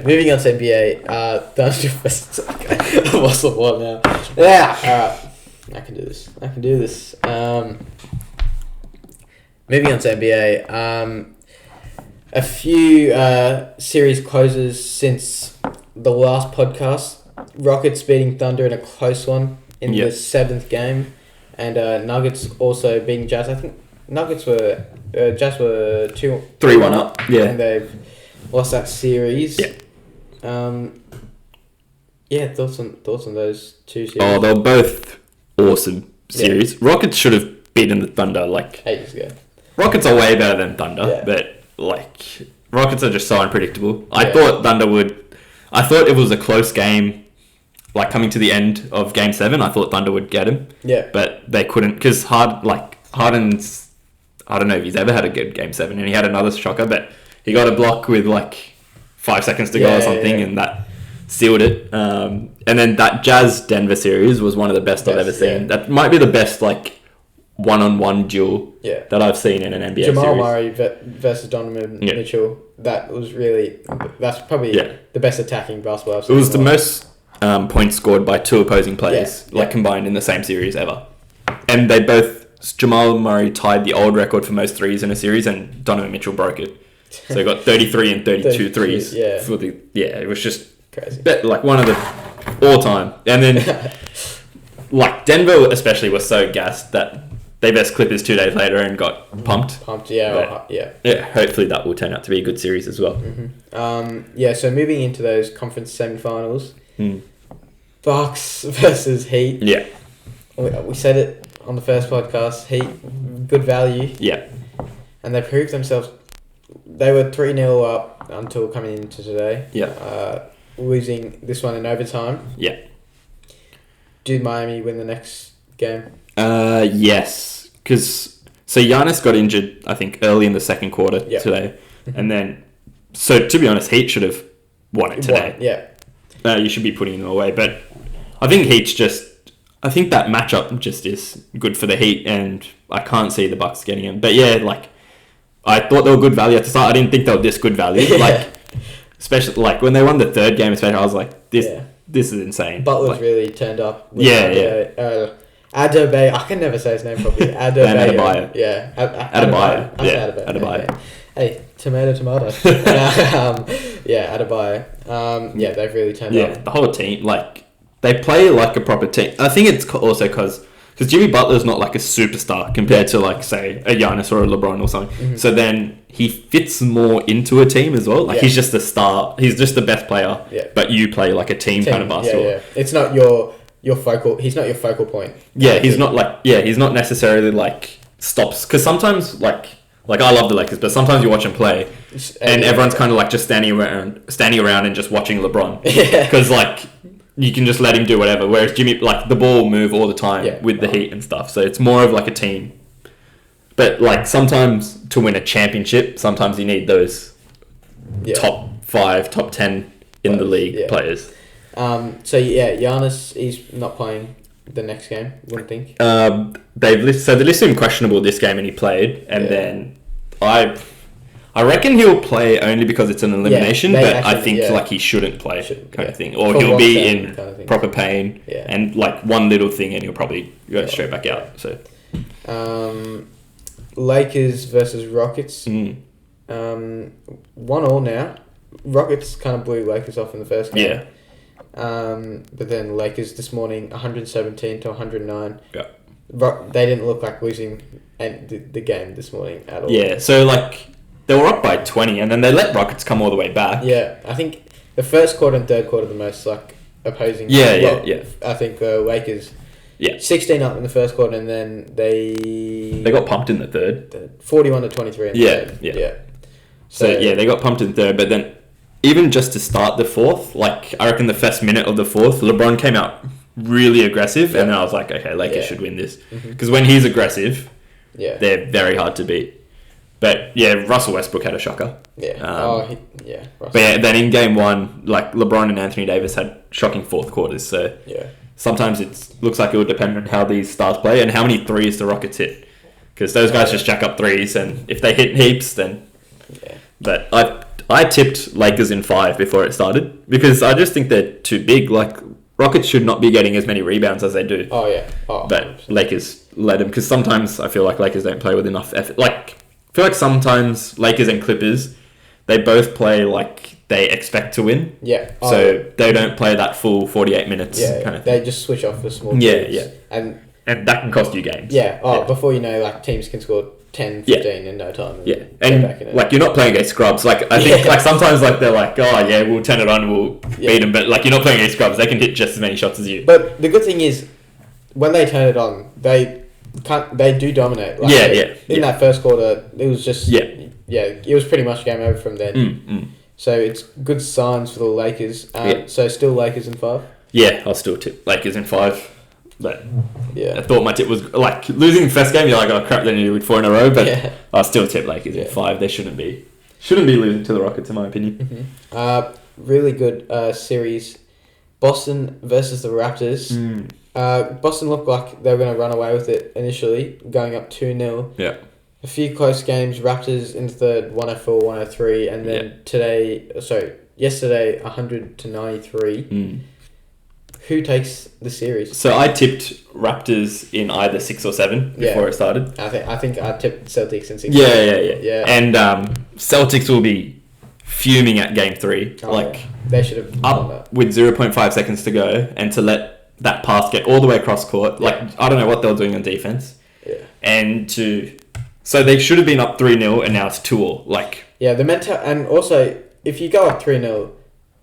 Moving on to NBA. I lost the one now. Yeah, alright. I can do this. Moving on to NBA, a few series closes since the last podcast. Rockets beating Thunder in a close one in the 7th game, and Nuggets also beating Jazz. I think Jazz were 3-1 up. Yeah, and they've lost that series. Yeah. Thoughts on those 2 series? Oh, they're both awesome series. Yeah. Rockets should have beaten the Thunder ages ago. Rockets are way better than Thunder, but Rockets are just so unpredictable. I thought it was a close game, coming to the end of Game 7. I thought Thunder would get him, but they couldn't because Harden's. I don't know if he's ever had a good Game 7, and he had another shocker, but he got a block with 5 seconds to go or something, and that sealed it. And then that Jazz Denver series was one of the best I've ever seen. That might be the best one-on-one duel that I've seen in an NBA Jamal series. Murray versus Donovan Mitchell. That's probably the best attacking basketball I've seen. It was the most points scored by 2 opposing players combined in the same series ever. And Jamal Murray tied the old record for most threes in a series, and Donovan Mitchell broke it. So he got 33 and 32 threes. Yeah. It was just crazy. One of the all-time. And then Denver especially was so gassed that they versed Clippers 2 days later and got pumped. Hopefully that will turn out to be a good series as well. Mm-hmm. So moving into those conference semi-finals, Bucks versus Heat. Yeah. We said it on the first podcast. Heat, good value. Yeah. And they proved themselves. They were 3-0 up until coming into today. Yeah. Losing this one in overtime. Yeah. Did Miami win the next game? Yes. because Giannis got injured, I think, early in the second quarter today, and then to be honest, Heat should have won it today. You should be putting them away, but I think I think that matchup just is good for the Heat, and I can't see the Bucks getting him. But yeah, like I thought they were good value at the start. I didn't think they were this good value. Like especially like when they won the third game, especially I was like, this is insane. Butler's really turned up. Adebayo. I can never say his name properly. Adebayo. Yeah. Adebayo. Adebayo. Hey, tomato. Adebayo. They've really turned up. Yeah, the whole team, like, they play like a proper team. I think it's also because Jimmy Butler's not like a superstar compared to, like, say, a Giannis or a LeBron or something. Mm-hmm. So then he fits more into a team as well. Like, he's just the star. He's just the best player. Yeah. But you play like a team kind of basketball. Yeah. It's not your focal. He's not your focal point. Yeah, he's not like. Yeah, he's not necessarily like stops. Because sometimes like I love the Lakers, but sometimes you watch them play, and everyone's kind of like just standing around and just watching LeBron. Yeah. Because like you can just let him do whatever. Whereas Jimmy, like the ball will move all the time with the Heat and stuff. So it's more of like a team. But like sometimes to win a championship, sometimes you need those top 5, top 10 in the league players. Giannis, he's not playing the next game, wouldn't think. They listed him questionable this game, and he played. And then I reckon he'll play only because it's an elimination, but I think like he shouldn't play, kind of thing, or he'll be in kind of proper pain, and like one little thing, and he'll probably go straight back out. So, Lakers versus Rockets, 1-1 now. Rockets kind of blew Lakers off in the first game. Yeah. But then Lakers this morning 117 to 109. Yeah. They didn't look like losing the game this morning at all. Yeah, so like they were up by 20, and then they let Rockets come all the way back. Yeah, I think the first quarter and third quarter the most like opposing. Yeah. I think Lakers. Yeah. 16 up in the first quarter, and then they got pumped in the third. 41 to 23 in the third. Yeah. So they got pumped in third, but then even just to start the fourth, like I reckon the first minute of the fourth, LeBron came out really aggressive, and then I was like, okay, Lakers should win this, because when he's aggressive, they're very hard to beat. But Russell Westbrook had a shocker. Yeah. But then in game one, like LeBron and Anthony Davis had shocking fourth quarters. So sometimes it looks like it will depend on how these stars play and how many threes the Rockets hit, because those guys just jack up threes, and if they hit heaps, then. Yeah. But I tipped Lakers in 5 before it started, because I just think they're too big. Like, Rockets should not be getting as many rebounds as they do. Oh, yeah. But Lakers led them, because sometimes I feel like Lakers don't play with enough effort. Like, I feel like sometimes Lakers and Clippers, they both play like they expect to win. Yeah. So they don't play that full 48 minutes kind of thing. They just switch off for small games. Yeah. And that can cost you games. Yeah. Before you know, like, teams can score 10, 15 in no time. And like, you're not playing against scrubs. Like, I think like sometimes like they're like, oh yeah, we'll turn it on, we'll beat them. But like, you're not playing against scrubs. They can hit just as many shots as you. But the good thing is, when they turn it on, they do dominate. Like, in that first quarter, it was just it was pretty much game over from then. So it's good signs for the Lakers. So still Lakers in 5. Yeah, I'll still tip Lakers in 5. But I thought my tip was like losing the first game. You're like, oh crap, then you would 4 in a row. But I'll still tip Lakers in 5. They shouldn't be losing to the Rockets, in my opinion. Really good series. Boston versus the Raptors. Boston looked like they were going to run away with it initially, going up 2-0. Yeah. A few close games. Raptors in the third, 104, 103, and then yesterday 100 to 93. Who takes the series? So I tipped Raptors in either 6 or 7 before it started. I think I tipped Celtics in 6. Yeah. And Celtics will be fuming at game 3. They should have up with 0.5 seconds to go, and to let that pass get all the way across court. Like, I don't know what they were doing on defense. Yeah. So they should have been up 3-0, and now it's 2-all. Like, the mental, and also if you go up 3-0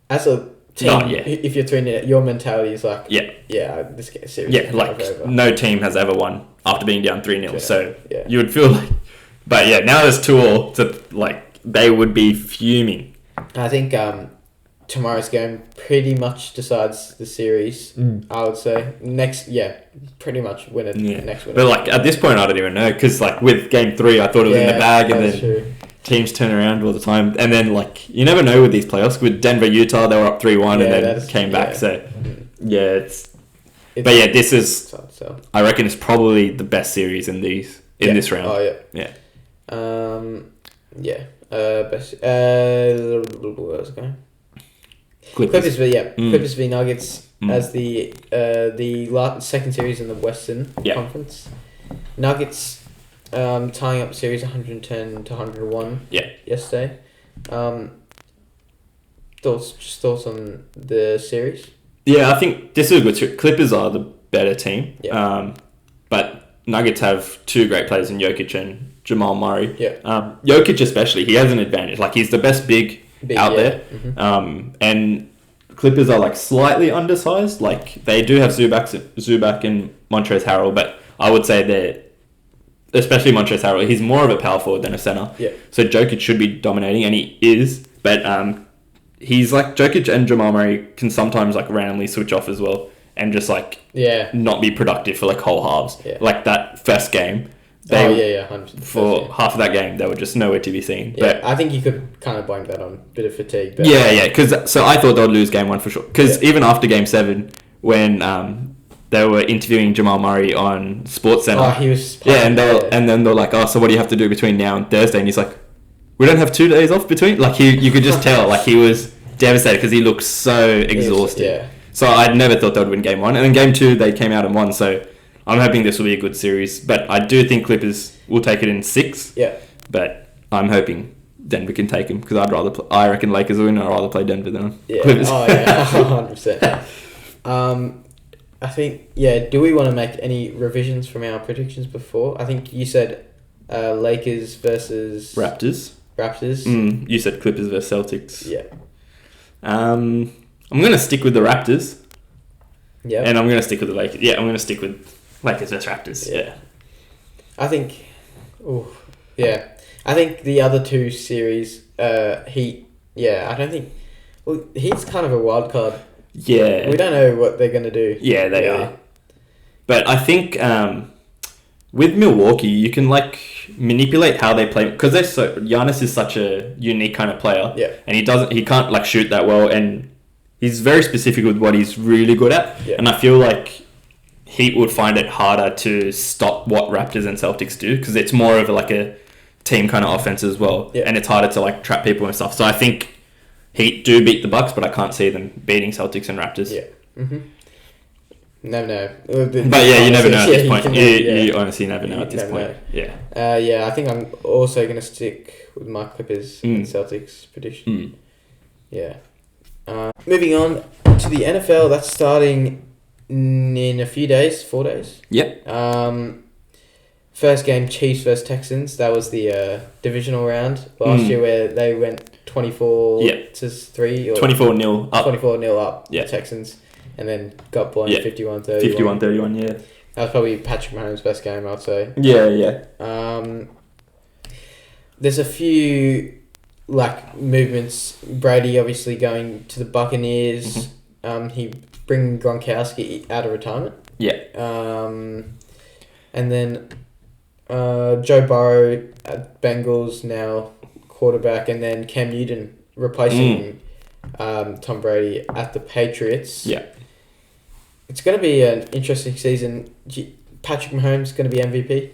as a team, if you're 3-0, your mentality is like, this series. Yeah, like over. No team has ever won after being down 3-0. So you would feel like, but now there's 2-all. So like they would be fuming. I think tomorrow's game pretty much decides the series. I would say pretty much win it. Next win. But like at this point, I don't even know because like with game 3, I thought it was in the bag, and then teams turn around all the time, and then like you never know with these playoffs. With Denver, Utah, they were up 3-1 and then came back. So this is. I reckon it's probably the best series in this round. Oh yeah. Best. What was going? Clippers v Nuggets as the second series in the Western Conference. Nuggets tying up series 110 to 101 yesterday. Thoughts on the series? Yeah, I think this is a good series. Clippers are the better team. Yeah. But Nuggets have two great players in Jokic and Jamal Murray. Yeah. Jokic especially, he has an advantage. Like he's the best big out there. Mm-hmm. And Clippers are like slightly undersized. Like they do have Zubac and Montrezl Harrell, but I would say especially Montrezl Harrell, he's more of a power forward than a center. Yeah. So Jokic should be dominating, and he is. But he's like Jokic and Jamal Murray can sometimes like randomly switch off as well and just like not be productive for like whole halves. Yeah. Like that first game. 100%. For half of that game, they were just nowhere to be seen. Yeah, but I think you could kind of blame that on a bit of fatigue. But so I thought they would lose game 1 for sure. Because even after game 7, when they were interviewing Jamal Murray on SportsCenter, he was and then they're like, so what do you have to do between now and Thursday? And he's like, we don't have 2 days off between. Like you could just tell, like he was devastated because he looked so exhausted. So I never thought they would win game 1, and then game 2 they came out and won. So I'm hoping this will be a good series, but I do think Clippers will take it in 6. Yeah. But I'm hoping Denver can take them because I reckon Lakers will win. I'd rather play Denver than Clippers. 100%. I think do we want to make any revisions from our predictions before? I think you said Lakers versus Raptors. You said Clippers versus Celtics. Yeah. I'm gonna stick with the Raptors. Yeah. And I'm gonna stick with the Lakers. Yeah, I'm gonna stick with Lakers versus Raptors. Yeah. I think. I think the other two series, Heat. Yeah, I don't think. Well, Heat's kind of a wild card. Yeah. We don't know what they're gonna do. Yeah, they are. But I think with Milwaukee, you can like manipulate how they play because Giannis is such a unique kind of player. Yeah. And he can't like shoot that well, and he's very specific with what he's really good at. Yeah. And I feel like Heat would find it harder to stop what Raptors and Celtics do because it's more of a team kind of offense as well. Yeah. And it's harder to like trap people and stuff. So I think Heat do beat the Bucks, but I can't see them beating Celtics and Raptors. Yeah. Mm-hmm. Never know. But you never know at this point. You honestly never know at this point. Yeah. I think I'm also going to stick with my Clippers and Celtics prediction. Yeah. Moving on to the NFL, that's starting in a few days, 4 days. Yep. First game, Chiefs versus Texans. That was the divisional round last year where they went 24 to 3 or 24-0 up. 24-0 up. Yeah. Texans, and then got blown 51-31. 51-31. Yeah. That was probably Patrick Mahomes' best game, I'd say. Yeah. There's a few movements. Brady obviously going to the Buccaneers. Mm-hmm. He bringing Gronkowski out of retirement. Yeah. And then Joe Burrow at Bengals now quarterback, and then Cam Newton replacing Tom Brady at the Patriots. Yeah. It's going to be an interesting season. Patrick Mahomes going to be MVP?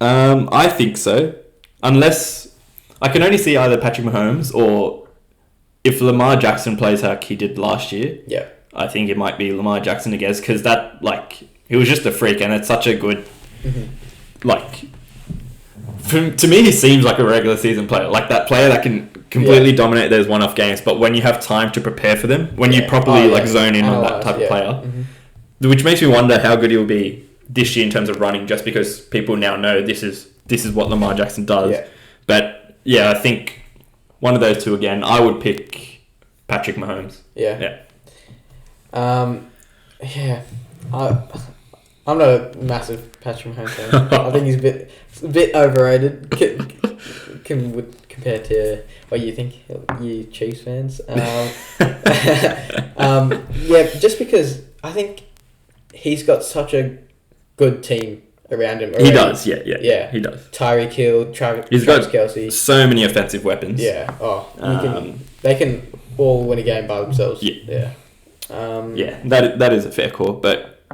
I think so. Unless I can only see either Patrick Mahomes or if Lamar Jackson plays like he did last year. Yeah. I think it might be Lamar Jackson again because that he was just a freak and it's such a good to me he seems like a regular season player, like that player that can completely dominate those one-off games, but when you have time to prepare for them, when you properly zone in on that type of player, which makes me wonder how good he'll be this year in terms of running, just because people now know this is what Lamar Jackson does. But I think one of those two again. I would pick Patrick Mahomes. I'm not a massive Patrick Mahomes fan. I think he's a bit overrated compared to what you think, you Chiefs fans. Just because I think he's got such a good team around him already. He does, yeah. He does. Tyreek Hill, Travis Kelce. So many offensive weapons. Yeah. They can all win a game by themselves. Yeah. That is a fair call,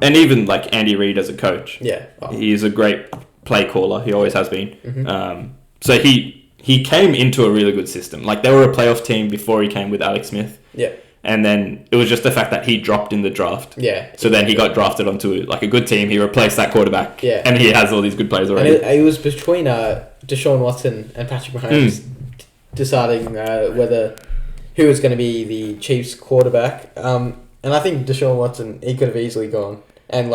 and even like Andy Reid as a coach. Yeah. He is a great play caller. He always has been. Mm-hmm. So he came into a really good system. Like, they were a playoff team before he came with Alex Smith. Yeah. And then it was just the fact that he dropped in the draft. Yeah. So then he got drafted onto like a good team. He replaced that quarterback. Yeah. And he has all these good players already. And it was between Deshaun Watson and Patrick Mahomes deciding who was going to be the Chiefs quarterback. And I think Deshaun Watson, he could have easily gone and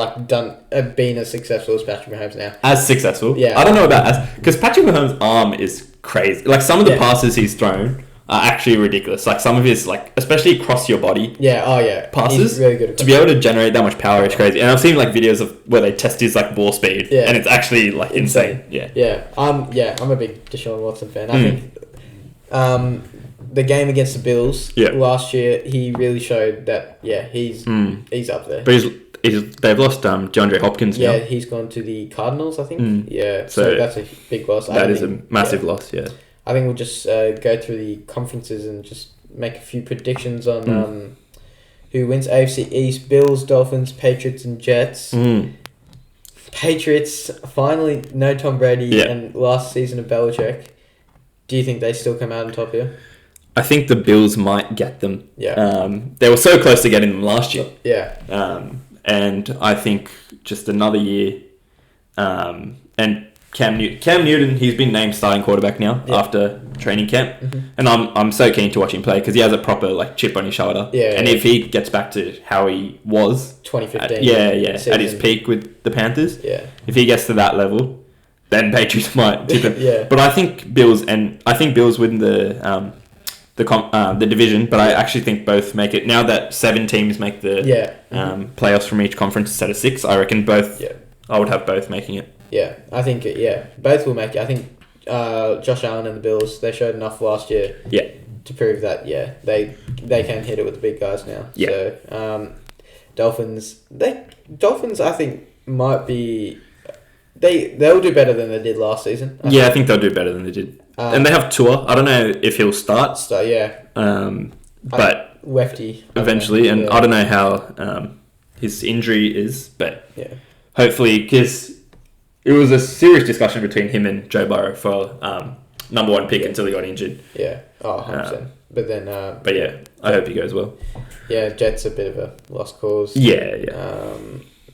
been as successful as Patrick Mahomes now. As successful? Yeah. I don't know about because Patrick Mahomes' arm is crazy. Like, some of the passes he's thrown are actually ridiculous. Like, some of his, like, especially across your body. Yeah, passes. He's really good at to be able to generate that much power is crazy. And I've seen like videos of where they test his like ball speed. Yeah. And it's actually like insane. Yeah. I'm a big Deshaun Watson fan. I think the game against the Bills last year, he really showed that he's up there. But they've lost DeAndre Hopkins now. Yeah, he's gone to the Cardinals, I think. Yeah. So that's a big loss. That is a massive loss, yeah. I think we'll just go through the conferences and just make a few predictions on who wins AFC East. Bills, Dolphins, Patriots, and Jets. Patriots, finally, no Tom Brady and last season of Belichick. Do you think they still come out on top here? I think the Bills might get them. Yeah. They were so close to getting them last year. Yeah. And I think just another year. And Cam Newton, he's been named starting quarterback now after training camp, and I'm so keen to watch him play because he has a proper like chip on his shoulder. And if he gets back to how he was 2015, at his peak with the Panthers, if he gets to that level, then Patriots might tip him. But I think Bills win the division, but I actually think both make it. Now that 7 teams make the playoffs from each conference instead of 6, I reckon both. I would have both making it. Yeah, I think both will make it. I think Josh Allen and the Bills, they showed enough last year to prove that they can hit it with the big guys now. So Dolphins I think might be they'll do better than they did last season. I think they'll do better than they did. And they have Tua. I don't know if he'll start. But lefty eventually, and I don't know how his injury is, but hopefully, because it was a serious discussion between him and Joe Burrow for number 1 pick until he got injured. Yeah, 100%. But then... I hope he goes well. Yeah, Jets a bit of a lost cause.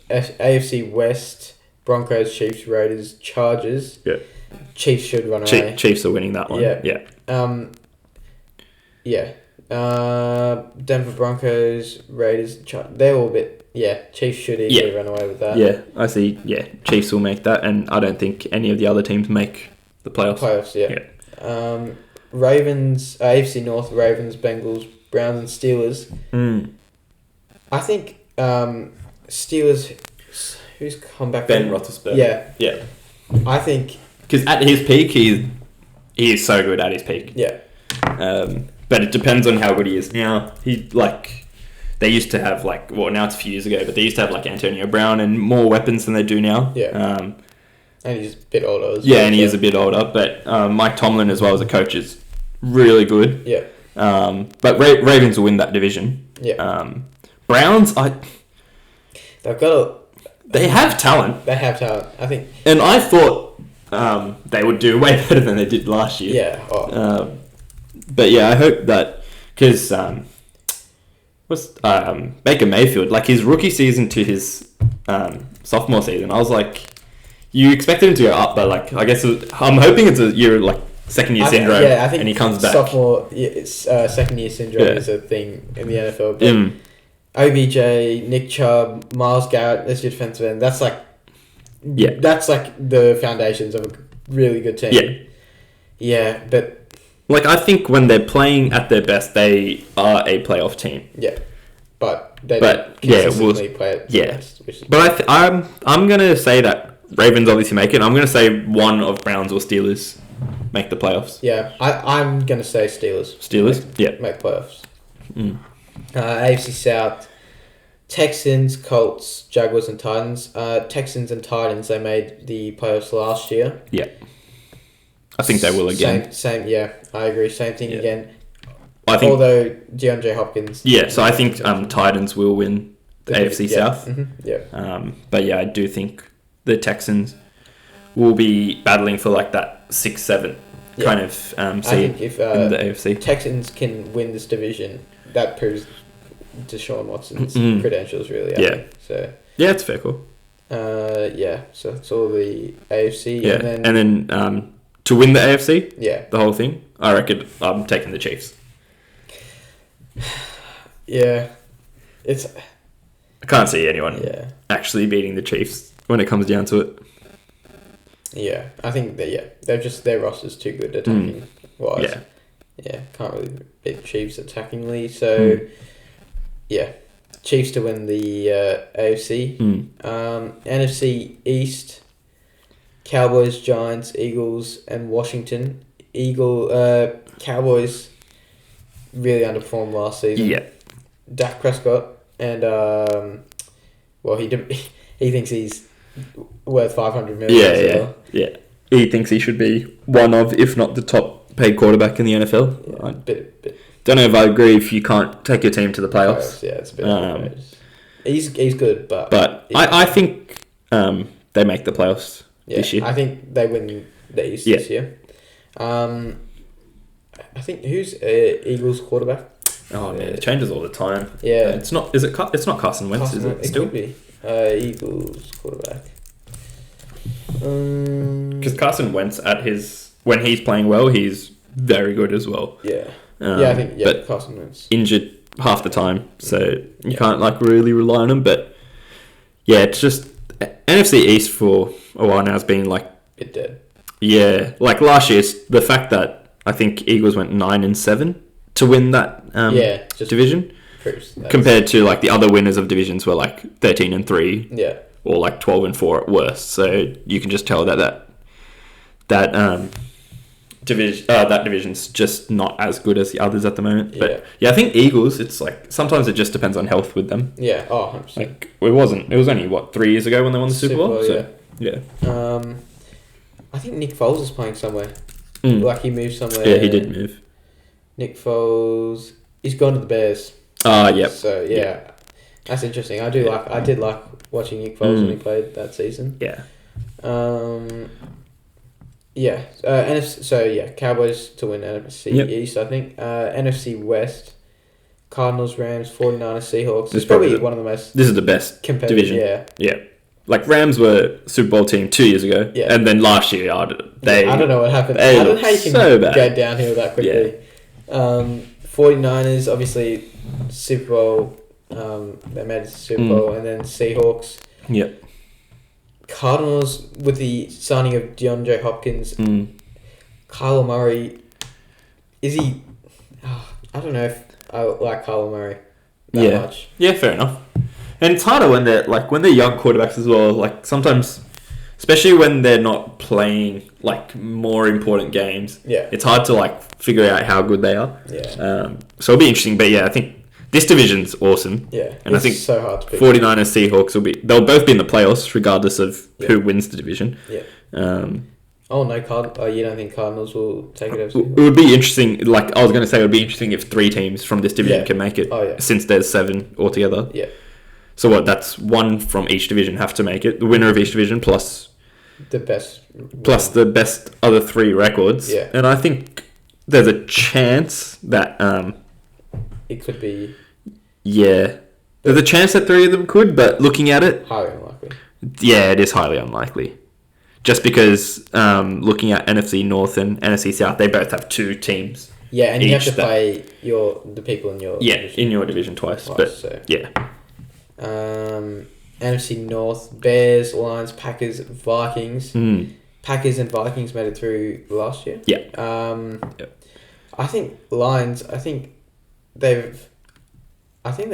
AFC West, Broncos, Chiefs, Raiders, Chargers. Yeah. Chiefs should run away. Chiefs are winning that one. Denver Broncos, Raiders, they're all a bit... Chiefs should easily run away with that. Yeah, I see. Yeah, Chiefs will make that, and I don't think any of the other teams make the playoffs. Ravens, AFC North, Ravens, Bengals, Browns, and Steelers. I think Steelers... Who's come back? Ben Roethlisberger. Yeah. I think... Because at his peak, he is so good at his peak. Yeah. But it depends on how good he is now. They used to have now it's a few years ago, but they used to have Antonio Brown and more weapons than they do now. Yeah. And he's a bit older as well. Yeah, and he is a bit older. But Mike Tomlin as well as a coach is really good. Yeah. But Ravens will win that division. Yeah. Browns, They have talent. They have talent, I think. And I thought they would do way better than they did last year. Yeah. But I hope that because Baker Mayfield, his rookie season to his sophomore season, I was like, you expected him to go up, but I guess I'm hoping it's a year second year syndrome. I think and he comes back. Second year syndrome is a thing in the NFL. But OBJ, Nick Chubb, Myles Garrett, that's your defensive end. That's that's the foundations of a really good team. Yeah, but I think when they're playing at their best, they are a playoff team. Yeah, but they don't consistently play at their best. But I'm gonna say that Ravens obviously make it. I'm gonna say one of Browns or Steelers make the playoffs. Yeah, I'm gonna say Steelers. Make playoffs. AFC South. Texans, Colts, Jaguars, and Titans. Texans and Titans, they made the playoffs last year. Yeah. I think they will again. Same. Yeah, I agree. Same thing again. Although DeAndre Hopkins. Yeah, so I think Titans will win the AFC South. Mm-hmm, yeah. But yeah, I do think the Texans will be battling for like that 6-7 kind of seed I think if in the AFC. Texans can win this division, that proves Deshaun Watson's credentials, really. Yeah. So yeah, it's a fair call. So it's all the AFC. Yeah, and then to win the AFC, the whole thing, I reckon I'm taking the Chiefs. Yeah, I can't see anyone actually beating the Chiefs when it comes down to it. Yeah, I think they're just their roster's too good attacking wise. Yeah, can't really beat the Chiefs attackingly. So Chiefs to win the AFC. NFC East, Cowboys, Giants, Eagles, and Washington. Cowboys really underperformed last season. Yeah. Dak Prescott and he thinks he's worth $500 million. Yeah. He thinks he should be one of, if not the top paid quarterback in the NFL. Yeah, don't know if I agree if you can't take your team to the playoffs. Yeah, it's a bit he's good, but I think they make the playoffs this year. I think they win the East this year. I think who's Eagles quarterback? Oh man, it changes all the time. Yeah, it's not. Is it? It's not Carson Wentz, is it? Still? Could be Eagles quarterback. Because Carson Wentz when he's playing well, he's very good as well. Yeah. I think but Carson Wentz injured half the time, so you can't like really rely on him. But yeah, it's just NFC East for a while now has been like a bit dead. Yeah, like last year, the fact that I think Eagles went 9-7 to win that division, compared to like the other winners of divisions were like 13-3, or like 12-4 at worst. So you can just tell that division's just not as good as the others at the moment. But I think Eagles, it's like sometimes it just depends on health with them. Yeah, 100%. Like it was only 3 years ago when they won the Super Bowl. So, yeah. I think Nick Foles is playing somewhere. Like he moved somewhere. Yeah, he did move. Nick Foles, he's gone to the Bears. Yep. So that's interesting. I did like watching Nick Foles when he played that season. Yeah. Cowboys to win NFC East, I think. NFC West, Cardinals, Rams, 49ers, Seahawks. This is probably one of the most... This is the best division. Yeah. Like, Rams were Super Bowl team 2 years ago, and then last year, I don't know what happened. I don't know how you can go downhill that quickly. 49ers, obviously, Super Bowl, they made it to Super Bowl, and then Seahawks. Yep. Cardinals, with the signing of DeAndre Hopkins, Kyler Murray, is he... I don't know if I like Kyler Murray that much. Yeah, fair enough. And it's harder when they're young quarterbacks as well. Like sometimes, especially when they're not playing like more important games. Yeah, it's hard to like figure out how good they are. Yeah. So it'll be interesting. But I think this division's awesome. Yeah, and I think so hard to pick. 49ers, Seahawks they'll both be in the playoffs regardless of who wins the division. Yeah. You don't think Cardinals will take it over? It would be interesting. Like I was going to say, it would be interesting if 3 teams from this division can make it. Since there's 7 altogether. Yeah. So that's 1 from each division have to make it. The winner of each division plus the best other 3 records. Yeah. And I think there's a chance that it could be. Yeah. There's a chance that 3 of them could, but looking at it, highly unlikely. Yeah, it is highly unlikely. Just because looking at NFC North and NFC South, they both have 2 teams. Yeah, and you have to play the people in your division. In your division twice. But NFC North, Bears, Lions, Packers, Vikings. Packers and Vikings made it through last year. Yeah. I think Lions. I think they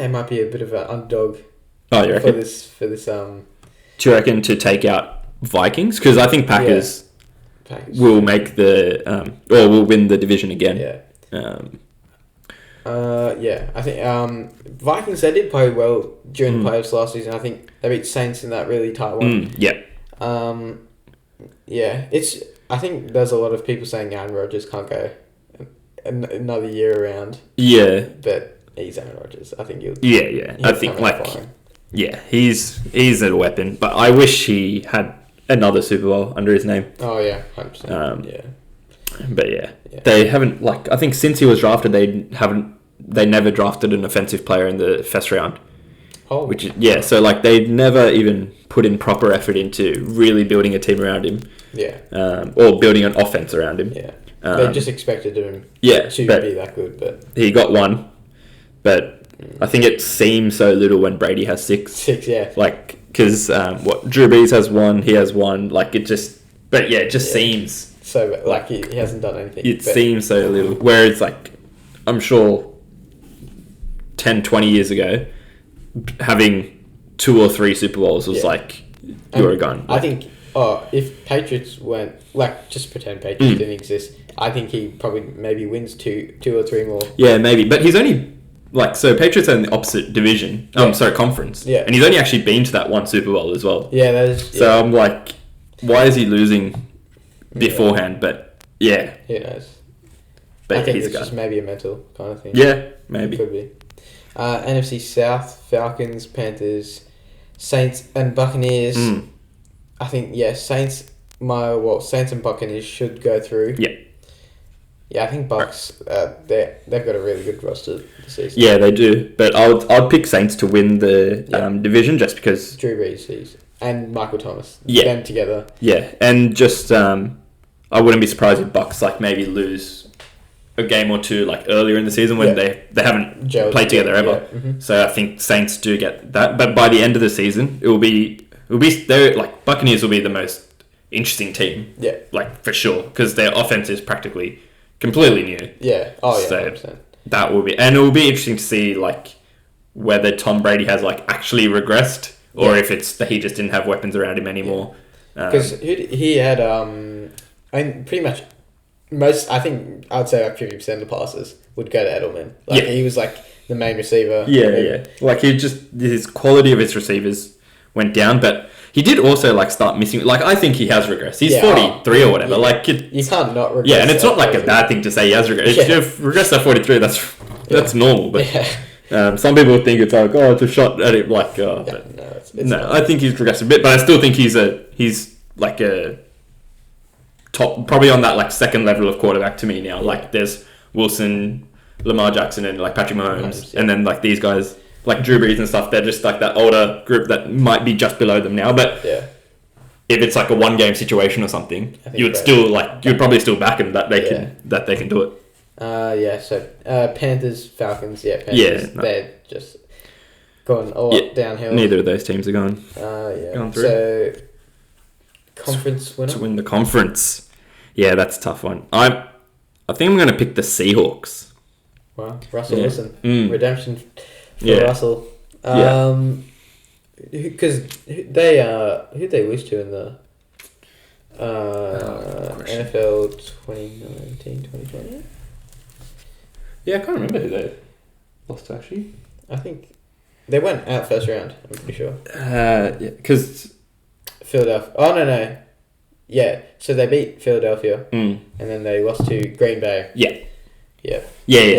might be a bit of an underdog. Oh, you reckon? For this. Do you reckon to take out Vikings? Because I think Packers will make the or will win the division again. Yeah. I think Vikings, they did play well during the playoffs last season. I think they beat Saints in that really tight one. I think there's a lot of people saying Aaron Rodgers can't go another year around. Yeah. But he's Aaron Rodgers. I think he'll I think he's a weapon, but I wish he had another Super Bowl under his name. Oh yeah, 100%. But they haven't, I think since he was drafted, they never drafted an offensive player in the first round. Oh. Which is, so they never even put in proper effort into really building a team around him. Yeah. Or building an offense around him. Yeah. They just expected him to be that good, but he got one. But I think it seems so little when Brady has 6. 6, yeah. Because Drew Brees has 1, he has 1. It just seems so he hasn't done anything. It seems so little. Whereas I'm sure 10, 20 years ago, having 2 or 3 Super Bowls was you were gone. I think if Patriots weren't just pretend Patriots didn't exist, I think he probably maybe wins 2 or 3 more. Yeah, maybe, but he's only Patriots are in the opposite division. Conference. Yeah, and he's only actually been to that one Super Bowl as well. Yeah, that is. So I'm why is he losing beforehand? But who knows? But I think he's it's just maybe a mental kind of thing. Yeah, maybe. Could be. NFC South: Falcons, Panthers, Saints, and Buccaneers. I think Saints. Saints and Buccaneers should go through. Yeah. Yeah, I think Bucks. They've got a really good roster this season. Yeah, they do. But I'd pick Saints to win the division just because Drew Brees and Michael Thomas. Yeah. Them together. Yeah, and just I wouldn't be surprised if Bucks maybe lose a game or 2 earlier in the season when they haven't played together ever. Yeah. Mm-hmm. So I think Saints do get that. But by the end of the season, it will be Buccaneers will be the most interesting team. Yeah. For sure, because their offense is practically completely new. Yeah. Oh yeah. So 100%. that will be, and it will be interesting to see whether Tom Brady has actually regressed or if it's that he just didn't have weapons around him anymore. Because he had pretty much most. I think I'd say 50% of the passes would go to Edelman. He was the main receiver. Yeah. His quality of his receivers went down, but he did also start missing. I think he has regressed. He's 43 or whatever. You can't not regress. Yeah, and it's not a bad thing to say he has regressed. If you've regressed at 43, that's normal. But some people think it's it's a shot at it. I think he's regressed a bit, but I still think he's a top, probably on that second level of quarterback to me now. There's Wilson, Lamar Jackson, and Patrick Mahomes, and then these guys. Drew Brees and stuff, they're just that older group that might be just below them now. But if it's a 1-game situation or something, you would still you'd probably still back them that they can do it. So Panthers, Falcons, Panthers, they're just going all up downhill. Neither of those teams are going. Going through. So conference winner to win the conference. Yeah, that's a tough one. I think I'm going to pick the Seahawks. Wow, Russell Wilson, redemption. For Russell. Because who'd they lose to in the NFL 2019-2020? Yeah, I can't remember who they lost to, actually. I think they went out first round, I'm pretty sure. Because Philadelphia. Oh, no. Yeah, so they beat Philadelphia, and then they lost to Green Bay. Yeah,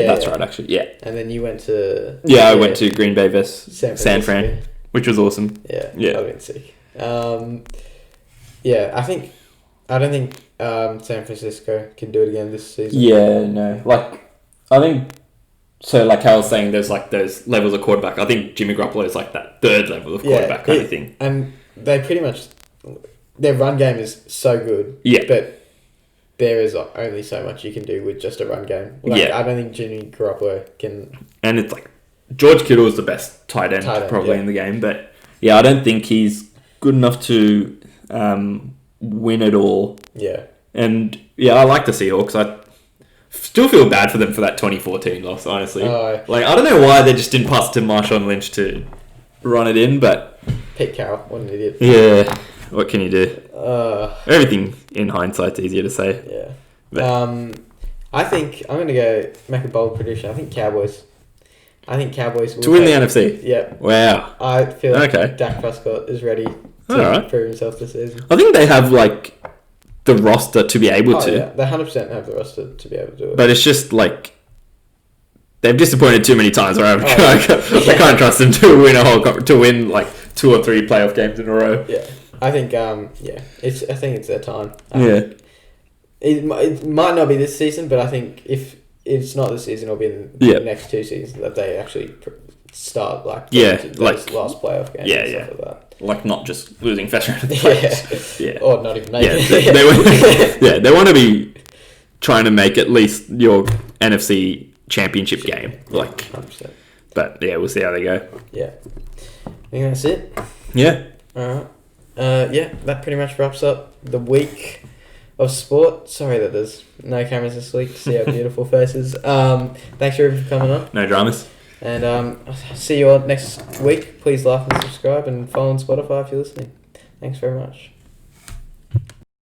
that's right, actually, yeah. And then you went to... Yeah, I went to Green Bay vs. San Fran, which was awesome. Yeah. That would have been sick. I don't think San Francisco can do it again this season. Yeah, no. I think... So, how I was saying, there's, those levels of quarterback. I think Jimmy Garoppolo is, that third level of quarterback kind of thing. And they pretty much... Their run game is so good. Yeah. But... There is only so much you can do with just a run game. I don't think Jimmy Garoppolo can... And it's George Kittle is the best tight end probably in the game. But, I don't think he's good enough to win it all. Yeah. And, I like the Seahawks. I still feel bad for them for that 2014 loss, honestly. I don't know why they just didn't pass to Marshawn Lynch to run it in, but... Pete Carroll, what an idiot. Yeah. what can you do? Everything in hindsight's easier to say. Yeah. But, I think I'm going to make a bold prediction. I think Cowboys will to win the NFC? Yeah. Wow. I feel like Dak Prescott is ready to prove himself this season. I think they have, like, the roster to be able to. Yeah. They 100% have the roster to be able to do it. But it's just, like, they've disappointed too many times where I can't trust them to win like 2 or 3 playoff games in a row. Yeah. I think it's their time. It might not be this season, but I think if it's not this season, it'll be in the next 2 seasons that they actually start last playoff games. And stuff like that. Like not just losing first round of the playoffs. Or not even making it. They want to be trying to make at least your NFC championship game. Like 100%. But yeah, we'll see how they go. Yeah. I think that's it. Yeah. Alright. That pretty much wraps up the week of sport. Sorry that there's no cameras this week to see our beautiful faces. Thanks everyone for coming on. No dramas. And see you all next week. Please like and subscribe and follow on Spotify if you're listening. Thanks very much.